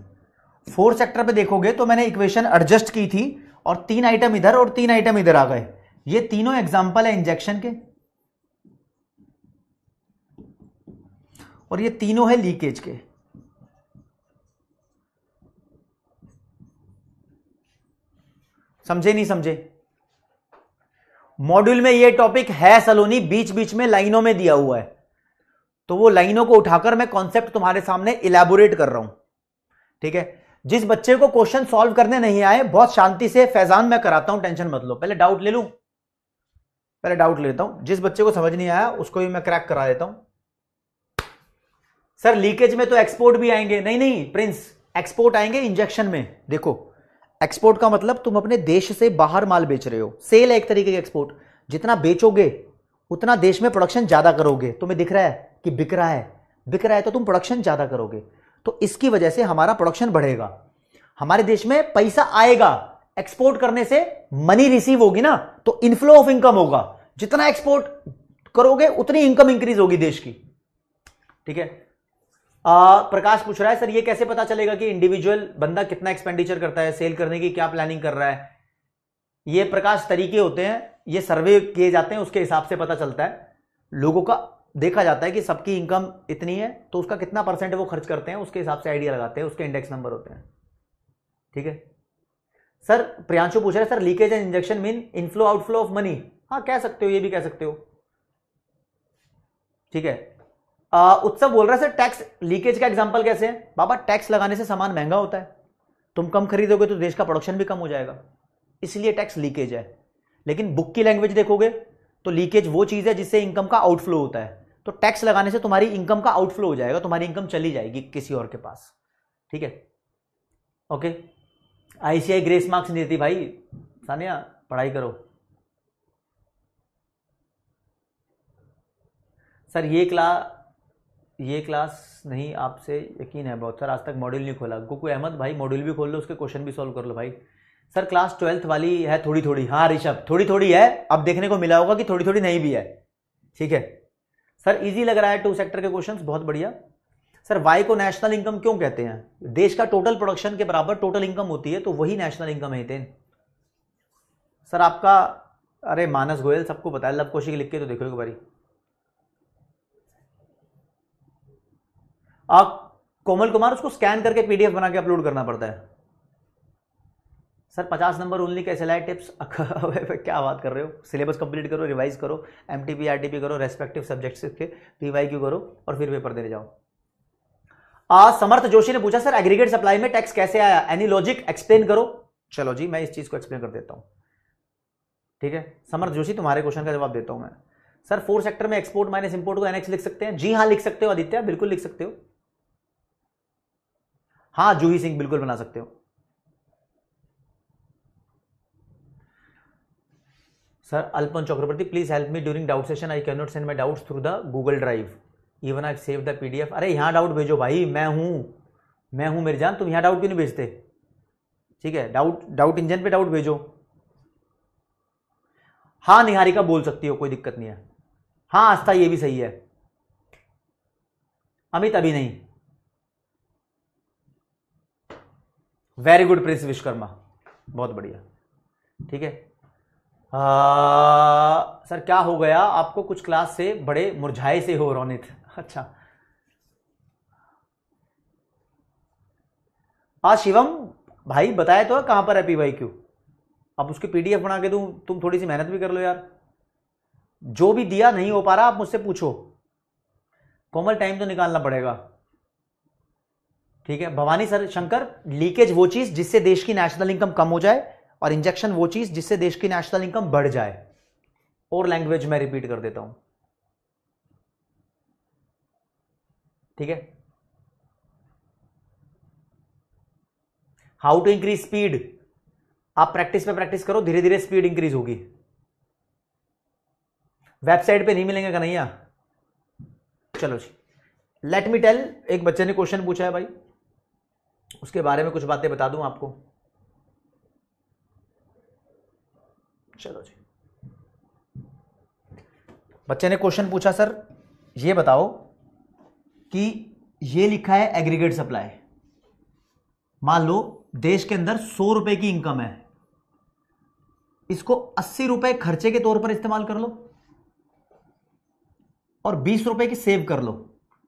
फोर्थ सेक्टर पे देखोगे तो मैंने इक्वेशन एडजस्ट की थी और 3 आइटम इधर और 3 आइटम इधर आ गए। ये तीनों एग्जांपल है इंजेक्शन के और ये तीनों है लीकेज के। समझे नहीं समझे? मॉड्यूल में ये टॉपिक है सलोनी, बीच बीच में लाइनों में दिया हुआ है, तो वो लाइनों को उठाकर मैं कॉन्सेप्ट तुम्हारे सामने इलैबोरेट कर रहा हूं। ठीक है, जिस बच्चे को क्वेश्चन सॉल्व करने नहीं आए, बहुत शांति से फैजान मैं कराता हूं, टेंशन मत लो। पहले डाउट ले लूं, पहले डाउट लेता हूं। जिस बच्चे को समझ नहीं आया उसको भी मैं क्रैक करा देता हूं। सर लीकेज में तो एक्सपोर्ट भी आएंगे। नहीं नहीं प्रिंस, एक्सपोर्ट आएंगे इंजेक्शन में। देखो, एक्सपोर्ट का मतलब तुम अपने देश से बाहर माल बेच रहे हो। सेल है एक तरीके की एक्सपोर्ट। जितना बेचोगे उतना देश में प्रोडक्शन ज्यादा करोगे। तुम्हें दिख रहा है कि बिक रहा है, बिक रहा है तो तुम प्रोडक्शन ज्यादा करोगे, तो इसकी वजह से हमारा प्रोडक्शन बढ़ेगा, हमारे देश में पैसा आएगा। एक्सपोर्ट करने से मनी रिसीव होगी ना, तो इनफ्लो ऑफ इनकम होगा। जितना एक्सपोर्ट करोगे उतनी इनकम इंक्रीज होगी देश की। ठीक है, प्रकाश पूछ रहा है सर ये कैसे पता चलेगा कि इंडिविजुअल बंदा कितना एक्सपेंडिचर करता है, सेल करने की क्या प्लानिंग कर रहा है? ये प्रकाश तरीके होते हैं, ये सर्वे किए जाते हैं, उसके हिसाब से पता चलता है। लोगों का देखा जाता है कि सबकी इनकम इतनी है तो उसका कितना परसेंट वो खर्च करते हैं, उसके हिसाब से आइडिया लगाते हैं, उसके इंडेक्स नंबर होते हैं। ठीक है सर, प्रियांशु पूछ रहे हैं sir leakage and injection mean inflow outflow of money. हाँ कह सकते हो, ये भी कह सकते हो। ठीक है, उत्सव बोल रहा है सर टैक्स लीकेज का एग्जांपल कैसे है? बाबा टैक्स लगाने से सामान महंगा होता है, तुम कम खरीदोगे तो देश का प्रोडक्शन भी कम हो जाएगा, इसलिए टैक्स लीकेज है। लेकिन बुक की लैंग्वेज देखोगे तो लीकेज वो चीज है जिससे इनकम का आउटफ्लो होता है। तो टैक्स लगाने से तुम्हारी इनकम का आउटफ्लो हो जाएगा, तुम्हारी इनकम चली जाएगी किसी और के पास। ठीक है, ओके। आईसीआई ग्रेस मार्क्स नहीं देती भाई, सानिया पढ़ाई करो। सर ये क्लास नहीं, आपसे यकीन है बहुत। सर आज तक मॉड्यूल नहीं खोला। गुकू अहमद भाई मॉड्यूल भी खोल लो, उसके क्वेश्चन भी सॉल्व कर लो भाई। सर क्लास 12th वाली है थोड़ी थोड़ी। हाँ ऋषभ थोड़ी थोड़ी है, अब देखने को मिला होगा कि थोड़ी थोड़ी नहीं भी है। ठीक है सर, इजी लग रहा है टू सेक्टर के क्वेश्चंस, बहुत बढ़िया। सर वाई को नेशनल इनकम क्यों कहते हैं? देश का टोटल प्रोडक्शन के बराबर टोटल इनकम होती है, तो वही नेशनल इनकम है। सर आपका, अरे मानस गोयल सबको पता है, लव कोशिक लिख के तो देखो एक बारी। कोमल कुमार, उसको स्कैन करके पीडीएफ बना के अपलोड करना पड़ता है। सर 50 नंबर ओनली कैसे लाए टिप्स? क्या बात कर रहे हो? सिलेबस कंप्लीट करो, रिवाइज करो, एमटीपी आरटीपी करो, रेस्पेक्टिव सब्जेक्ट्स के पीवाईक्यू करो और फिर पेपर देने जाओ। समर्थ जोशी ने पूछा सर एग्रीगेट सप्लाई में टैक्स कैसे आया? एनी लॉजिक एक्सप्लेन करो। चलो जी, मैं इस चीज को एक्सप्लेन कर देता हूं। ठीक है समर्थ जोशी, तुम्हारे क्वेश्चन का जवाब देता हूं मैं। सर 4 सेक्टर में एक्सपोर्ट माइनस इंपोर्ट को एनएक्स लिख सकते हैं? जी हाँ लिख सकते हो आदित्य, बिल्कुल लिख सकते हो। हाँ जूही सिंह, बिल्कुल बना सकते हो। Sir Alpan Chakraborty, please help me during doubt session, I can not send my doubts through the Google drive, even I save the PDF. अरे यहां डाउट भेजो भाई, मैं हूं मेरी जान, तुम यहां डाउट क्यों नहीं भेजते? ठीक है, डाउट इंजन पे डाउट भेजो। हाँ निहारिका बोल सकती हो, कोई दिक्कत नहीं है। हाँ आस्था, ये भी सही है। अमित अभी नहीं। वेरी गुड प्रिंस विश्वकर्मा, बहुत बढ़िया। ठीक है सर क्या हो गया आपको? कुछ क्लास से बड़े मुरझाए से हो रोनित। अच्छा शिवम भाई बताया तो कहां पर है पीवाईक्यू? अब उसकी पीडीएफ बना के दूं, तुम थोड़ी सी मेहनत भी कर लो यार। जो भी दिया नहीं हो पा रहा आप मुझसे पूछो। कोमल टाइम तो निकालना पड़ेगा। ठीक है भवानी सर शंकर, लीकेज वो चीज जिससे देश की नेशनल इनकम कम हो जाए और इंजेक्शन वो चीज जिससे देश की नेशनल इनकम बढ़ जाए। और लैंग्वेज में रिपीट कर देता हूं, ठीक है। हाउ टू इंक्रीज स्पीड, आप प्रैक्टिस पे प्रैक्टिस करो, धीरे धीरे स्पीड इंक्रीज होगी। वेबसाइट पे नहीं मिलेंगे कन्हैया। चलो जी, लेट मी टेल, एक बच्चे ने क्वेश्चन पूछा है भाई, उसके बारे में कुछ बातें बता दूं आपको। चलो जी, बच्चे ने क्वेश्चन पूछा, सर ये बताओ कि ये लिखा है एग्रीगेट सप्लाई, मान लो देश के अंदर 100 रुपए की इनकम है, इसको 80 रुपए खर्चे के तौर पर इस्तेमाल कर लो और 20 रुपए की सेव कर लो।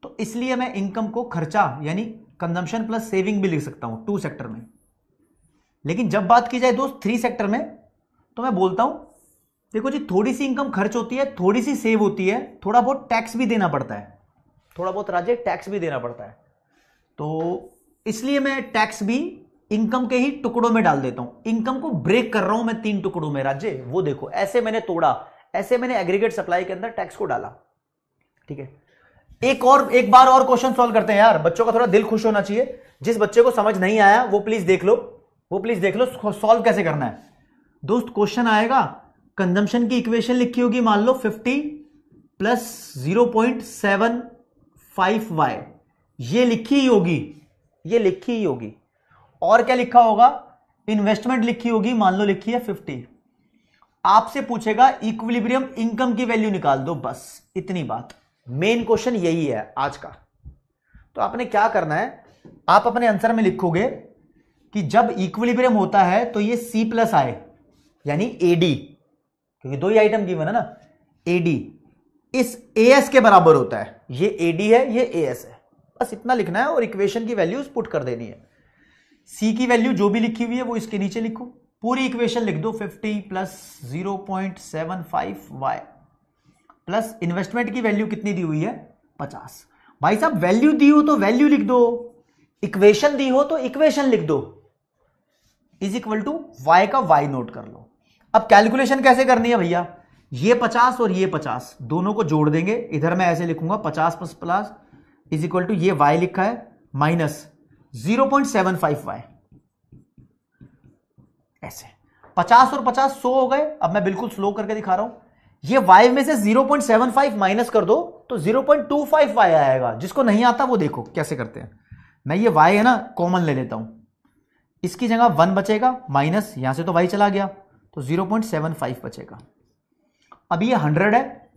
तो इसलिए मैं इनकम को खर्चा यानी कंजम्पशन प्लस सेविंग भी लिख सकता हूं 2 सेक्टर में। लेकिन जब बात की जाए दोस्त 3 सेक्टर में, तो मैं बोलता हूं देखो जी, थोड़ी सी इनकम खर्च होती है, थोड़ी सी सेव होती है, थोड़ा बहुत टैक्स भी देना पड़ता है, थोड़ा बहुत राज्य टैक्स भी देना पड़ता है। तो इसलिए मैं टैक्स भी इनकम के ही टुकड़ों में डाल देता हूं। इनकम को ब्रेक कर रहा हूं मैं 3 टुकड़ों में राज्य, वो देखो ऐसे मैंने तोड़ा, ऐसे मैंने एग्रीगेट सप्लाई के अंदर टैक्स को डाला, ठीक है। एक बार और क्वेश्चन सॉल्व करते हैं यार, बच्चों का थोड़ा दिल खुश होना चाहिए। जिस बच्चे को समझ नहीं आया वो प्लीज देख लो, वो प्लीज देख लो सॉल्व कैसे करना है। दोस्त क्वेश्चन आएगा, कंजम्पशन की इक्वेशन लिखी होगी, मान लो 50 प्लस 0.75y, ये लिखी ही होगी, ये लिखी ही होगी। और क्या लिखा होगा, इन्वेस्टमेंट लिखी होगी, मान लो लिखी है 50। आपसे पूछेगा इक्विलिब्रियम इनकम की वैल्यू निकाल दो, बस इतनी बात। मेन क्वेश्चन यही है आज का। तो आपने क्या करना है, आप अपने आंसर में लिखोगे कि जब इक्विलिब्रियम होता है तो ये C प्लस आए यानी AD, क्योंकि 2 ही आइटम गिवन है ना, AD इस AS के बराबर होता है। ये AD है, ये AS है, बस इतना लिखना है और इक्वेशन की वैल्यूज पुट कर देनी है। C की वैल्यू जो भी लिखी हुई है वो इसके नीचे लिखो, पूरी इक्वेशन लिख दो, 50 प्लस 0.75y प्लस इन्वेस्टमेंट की वैल्यू कितनी दी हुई है 50। भाई साहब वैल्यू दी हो तो वैल्यू लिख दो, इक्वेशन दी हो तो इक्वेशन लिख दो, इज इक्वल टू y का y नोट कर लो। अब कैलकुलेशन कैसे करनी है भैया, ये 50 और ये 50 दोनों को जोड़ देंगे, इधर मैं ऐसे लिखूंगा 50 plus plus is equal to ये y लिखा है माइनस 0.75y, ऐसे 50 और 50 100 हो गए। अब मैं बिल्कुल स्लो करके दिखा रहा हूं, ये y में से 0.75 माइनस कर दो तो 0.25y आएगा। जिसको नहीं आता वो देखो कैसे करते हैं। मैं ये y है ना कॉमन ले लेता हूं, इसकी जगह 1 बचेगा, माइनस यहां से तो y चला गया तो 0.75 बचेगा। अब ये 100 है,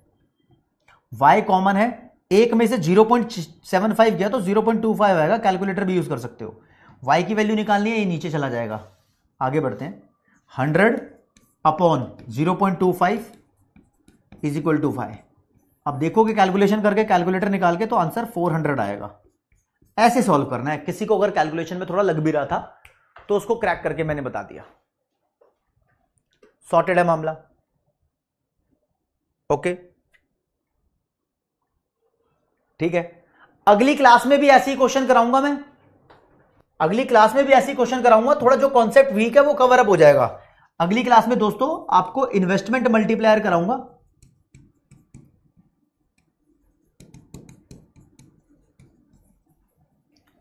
y कॉमन है, एक में से 0.75 गया तो 0.25 आएगा, कैलकुलेटर भी यूज कर सकते हो। y की वैल्यू निकालनी है, ये नीचे चला जाएगा। आगे बढ़ते हैं, 100 अपॉन 0.25 इज इक्वल टू 5। अब देखोगे कैलकुलेशन करके, कैलकुलेटर निकाल के, तो आंसर 400 आएगा। ऐसे सॉल्व करना है। किसी को अगर कैलकुलेशन में थोड़ा लग भी रहा था तो उसको क्रैक करके मैंने बता दिया, सॉर्टेड है मामला। ओके ठीक है, अगली क्लास में भी ऐसे ही क्वेश्चन कराऊंगा मैं, अगली क्लास में भी ऐसे ही क्वेश्चन कराऊंगा। थोड़ा जो कॉन्सेप्ट वीक है वो कवर अप हो जाएगा। अगली क्लास में दोस्तों आपको इन्वेस्टमेंट मल्टीप्लायर कराऊंगा,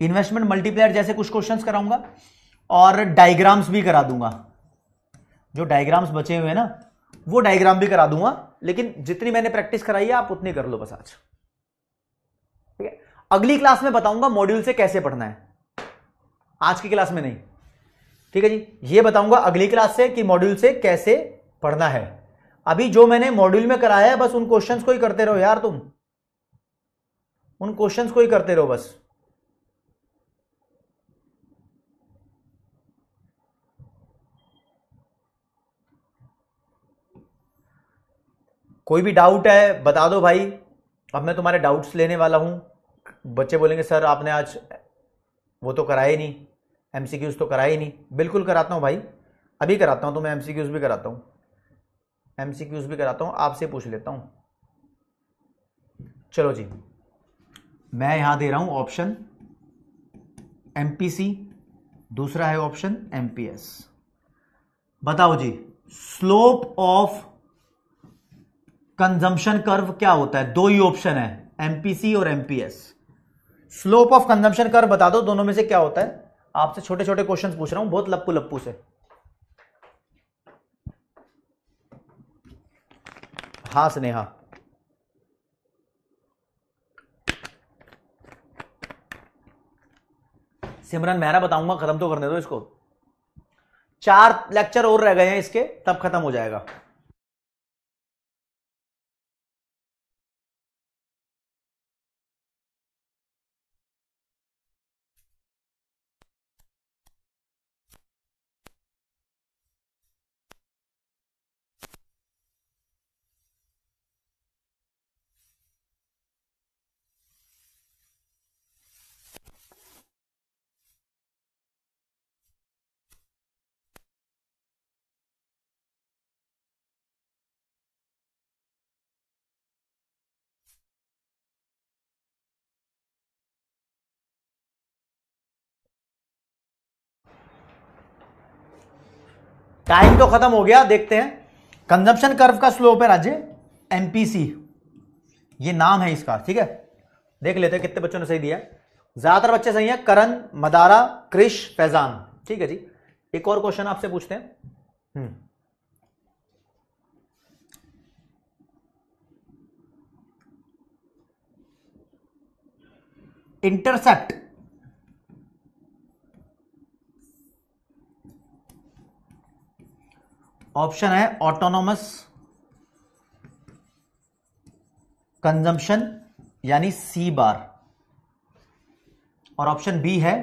इन्वेस्टमेंट मल्टीप्लायर जैसे कुछ क्वेश्चंस कराऊंगा और डायग्राम्स भी करा दूंगा। जो डायग्राम्स बचे हुए हैं ना वो डायग्राम भी करा दूंगा, लेकिन जितनी मैंने प्रैक्टिस कराई है आप उतनी कर लो बस आज, ठीक है। अगली क्लास में बताऊंगा मॉड्यूल से कैसे पढ़ना है, आज की क्लास में नहीं, ठीक है जी। ये बताऊंगा अगली क्लास से कि मॉड्यूल से कैसे पढ़ना है। अभी जो मैंने मॉड्यूल में कराया है बस उन क्वेश्चंस को ही करते रहो यार, तुम उन क्वेश्चंस को ही करते रहो बस। कोई भी डाउट है बता दो भाई, अब मैं तुम्हारे डाउट्स लेने वाला हूं। बच्चे बोलेंगे सर आपने आज वो तो कराया ही नहीं, एमसीक्यूज तो कराया ही नहीं। बिल्कुल कराता हूं भाई, अभी कराता हूं, तो मैं एमसीक्यूज भी कराता हूं, एमसीक्यूज भी कराता हूं, आपसे पूछ लेता हूं। चलो जी, मैं यहां दे रहा हूं ऑप्शन एमपीसी, दूसरा है ऑप्शन एमपीएस। बताओ जी, स्लोप ऑफ कंजम्पशन कर्व क्या होता है? दो ही ऑप्शन है, एमपीसी और MPS. Slope of consumption curve बता दो, दोनों में से क्या होता है? आपसे छोटे छोटे क्वेश्चंस पूछ रहा हूं, बहुत लप्पू लप्पू से। हाँ स्नेहा, सिमरन मेहरा बताऊंगा, खत्म तो करने दो इसको। 4 लेक्चर और रह गए हैं इसके, तब खत्म हो जाएगा। टाइम तो खत्म हो गया, देखते हैं। कंजम्पशन कर्व का स्लोप है राज्य एमपीसी, ये नाम है इसका, ठीक है। देख लेते हैं कितने बच्चों ने सही दिया। ज्यादातर बच्चे सही हैं, करण, मदारा, क्रिश, फैजान, ठीक है जी। एक और क्वेश्चन आपसे पूछते हैं। इंटरसेप्ट ऑप्शन है ऑटोनोमस कंजम्पशन यानी सी बार, और ऑप्शन बी है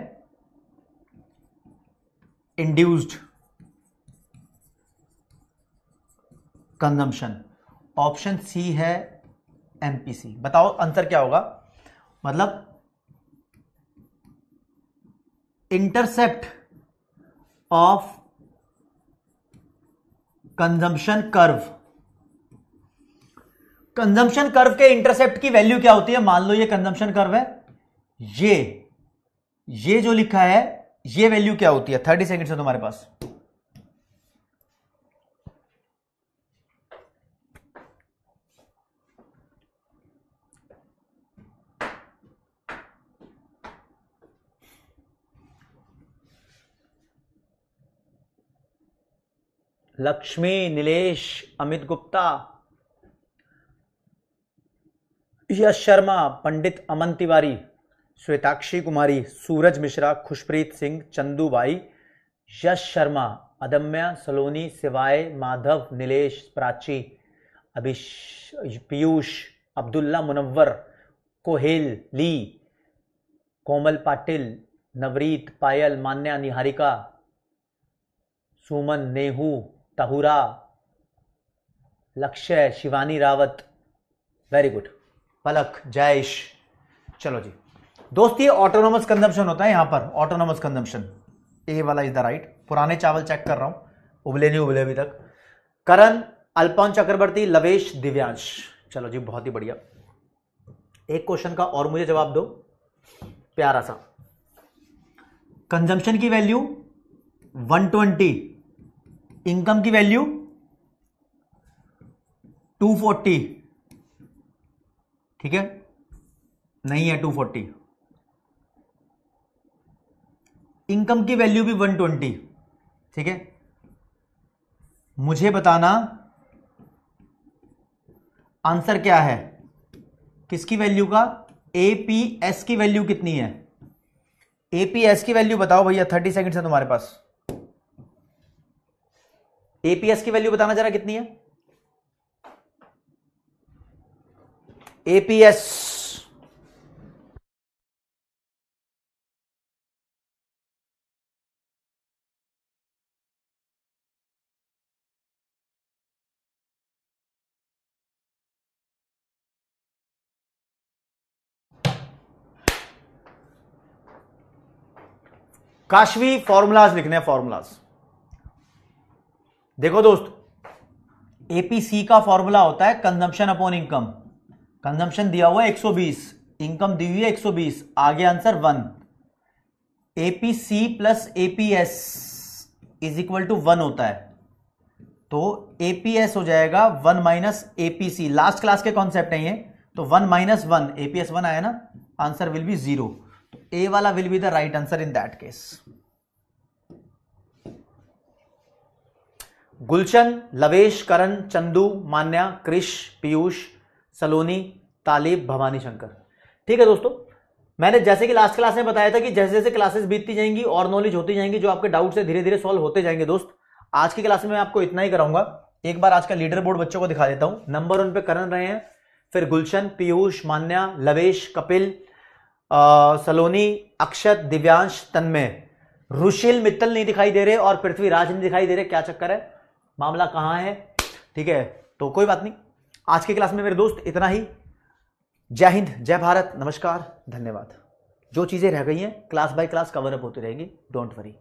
इंड्यूस्ड कंजम्पशन, ऑप्शन सी है एमपीसी। बताओ आंसर क्या होगा? मतलब intercept of consumption curve, consumption curve के इंटरसेप्ट की वैल्यू क्या होती है? मान लो ये कंजम्पशन कर्व है, ये जो लिखा है ये वैल्यू क्या होती है? 30 सेकंड है तुम्हारे पास। लक्ष्मी, नीलेश, अमित गुप्ता, यश शर्मा, पंडित अमन तिवारी, श्वेताक्षी कुमारी, सूरज मिश्रा, खुशप्रीत सिंह, चंदू भाई, यश शर्मा, अदम्या, सलोनी, सिवाय, माधव, नीलेश, प्राची, पीयूष, अब्दुल्ला, मुनव्वर, कोहेल, ली, कोमल पाटिल, नवरीत, पायल, मान्या, निहारिका, सुमन, नेहू, तहुरा, लक्ष्य, शिवानी रावत, वेरी गुड, पलक, जयेश। चलो जी दोस्त, ये ऑटोनोमस कंजम्पशन होता है यहां पर, ऑटोनोमस कंजम्पशन, ए वाला इज द राइट। पुराने चावल चेक कर रहा हूं, उबले नहीं उबले अभी तक। करण, अल्पन चक्रवर्ती, लवेश, दिव्यांश। चलो जी बहुत ही बढ़िया। एक क्वेश्चन का और मुझे जवाब दो, प्यारा सा। कंजम्पशन की वैल्यू 120, इनकम की वैल्यू 240, ठीक है? नहीं है 240, इनकम की वैल्यू भी 120, ठीक है? मुझे बताना आंसर क्या है, किसकी वैल्यू का? एपीएस की वैल्यू कितनी है? एपीएस की वैल्यू बताओ भैया, 30 सेकंड है तुम्हारे पास। एपीएस की वैल्यू बताना जरा कितनी है? एपीएस काशवी, फॉर्मूलाज लिखने हैं, फॉर्मूलाज। देखो दोस्त, एपीसी का फॉर्मूला होता है कंजम्पशन अपॉन इनकम। कंजम्पशन दिया हुआ है 120, इनकम दी हुई है 120, आगे answer 1। APC plus APS is equal to 1 होता है, तो एपीएस हो जाएगा 1 माइनस एपीसी। लास्ट क्लास के कॉन्सेप्ट है ये, तो 1 माइनस 1, एपीएस 1 आया ना, आंसर विल बी 0। तो ए वाला will be the right answer in that case. Gulshan, Lavesh, Karan, Chandu, Manya, Krish, Piyush, Saloni, Talib, Bhavani Shankar. ठीक है दोस्तों, मैंने जैसे कि लास्ट क्लास में बताया था कि जैसे जैसे क्लासेस बीतती जाएंगी और नॉलेज होती जाएंगी, जो आपके डाउट्स है धीरे धीरे सॉल्व होते जाएंगे। दोस्त आज की क्लास में मैं आपको इतना ही कराऊंगा। एक बार आज का लीडर बोर्ड बच्चों को दिखा देता हूं। नंबर 1 पे करण रहे हैं, फिर गुलशन, पीयूष, मान्या, लवेश, कपिल, सलोनी, अक्षत, दिव्यांश, तन्मय, रुशिल, मित्तल नहीं दिखाई दे रहे और पृथ्वीराज नहीं दिखाई दे रहे। क्या चक्कर है, मामला कहां है? ठीक है, तो कोई बात नहीं। आज की क्लास में मेरे दोस्त इतना ही। जय हिंद, जय भारत, नमस्कार, धन्यवाद। जो चीजें रह गई हैं class by class cover up होती रहेंगी, डोंट वरी।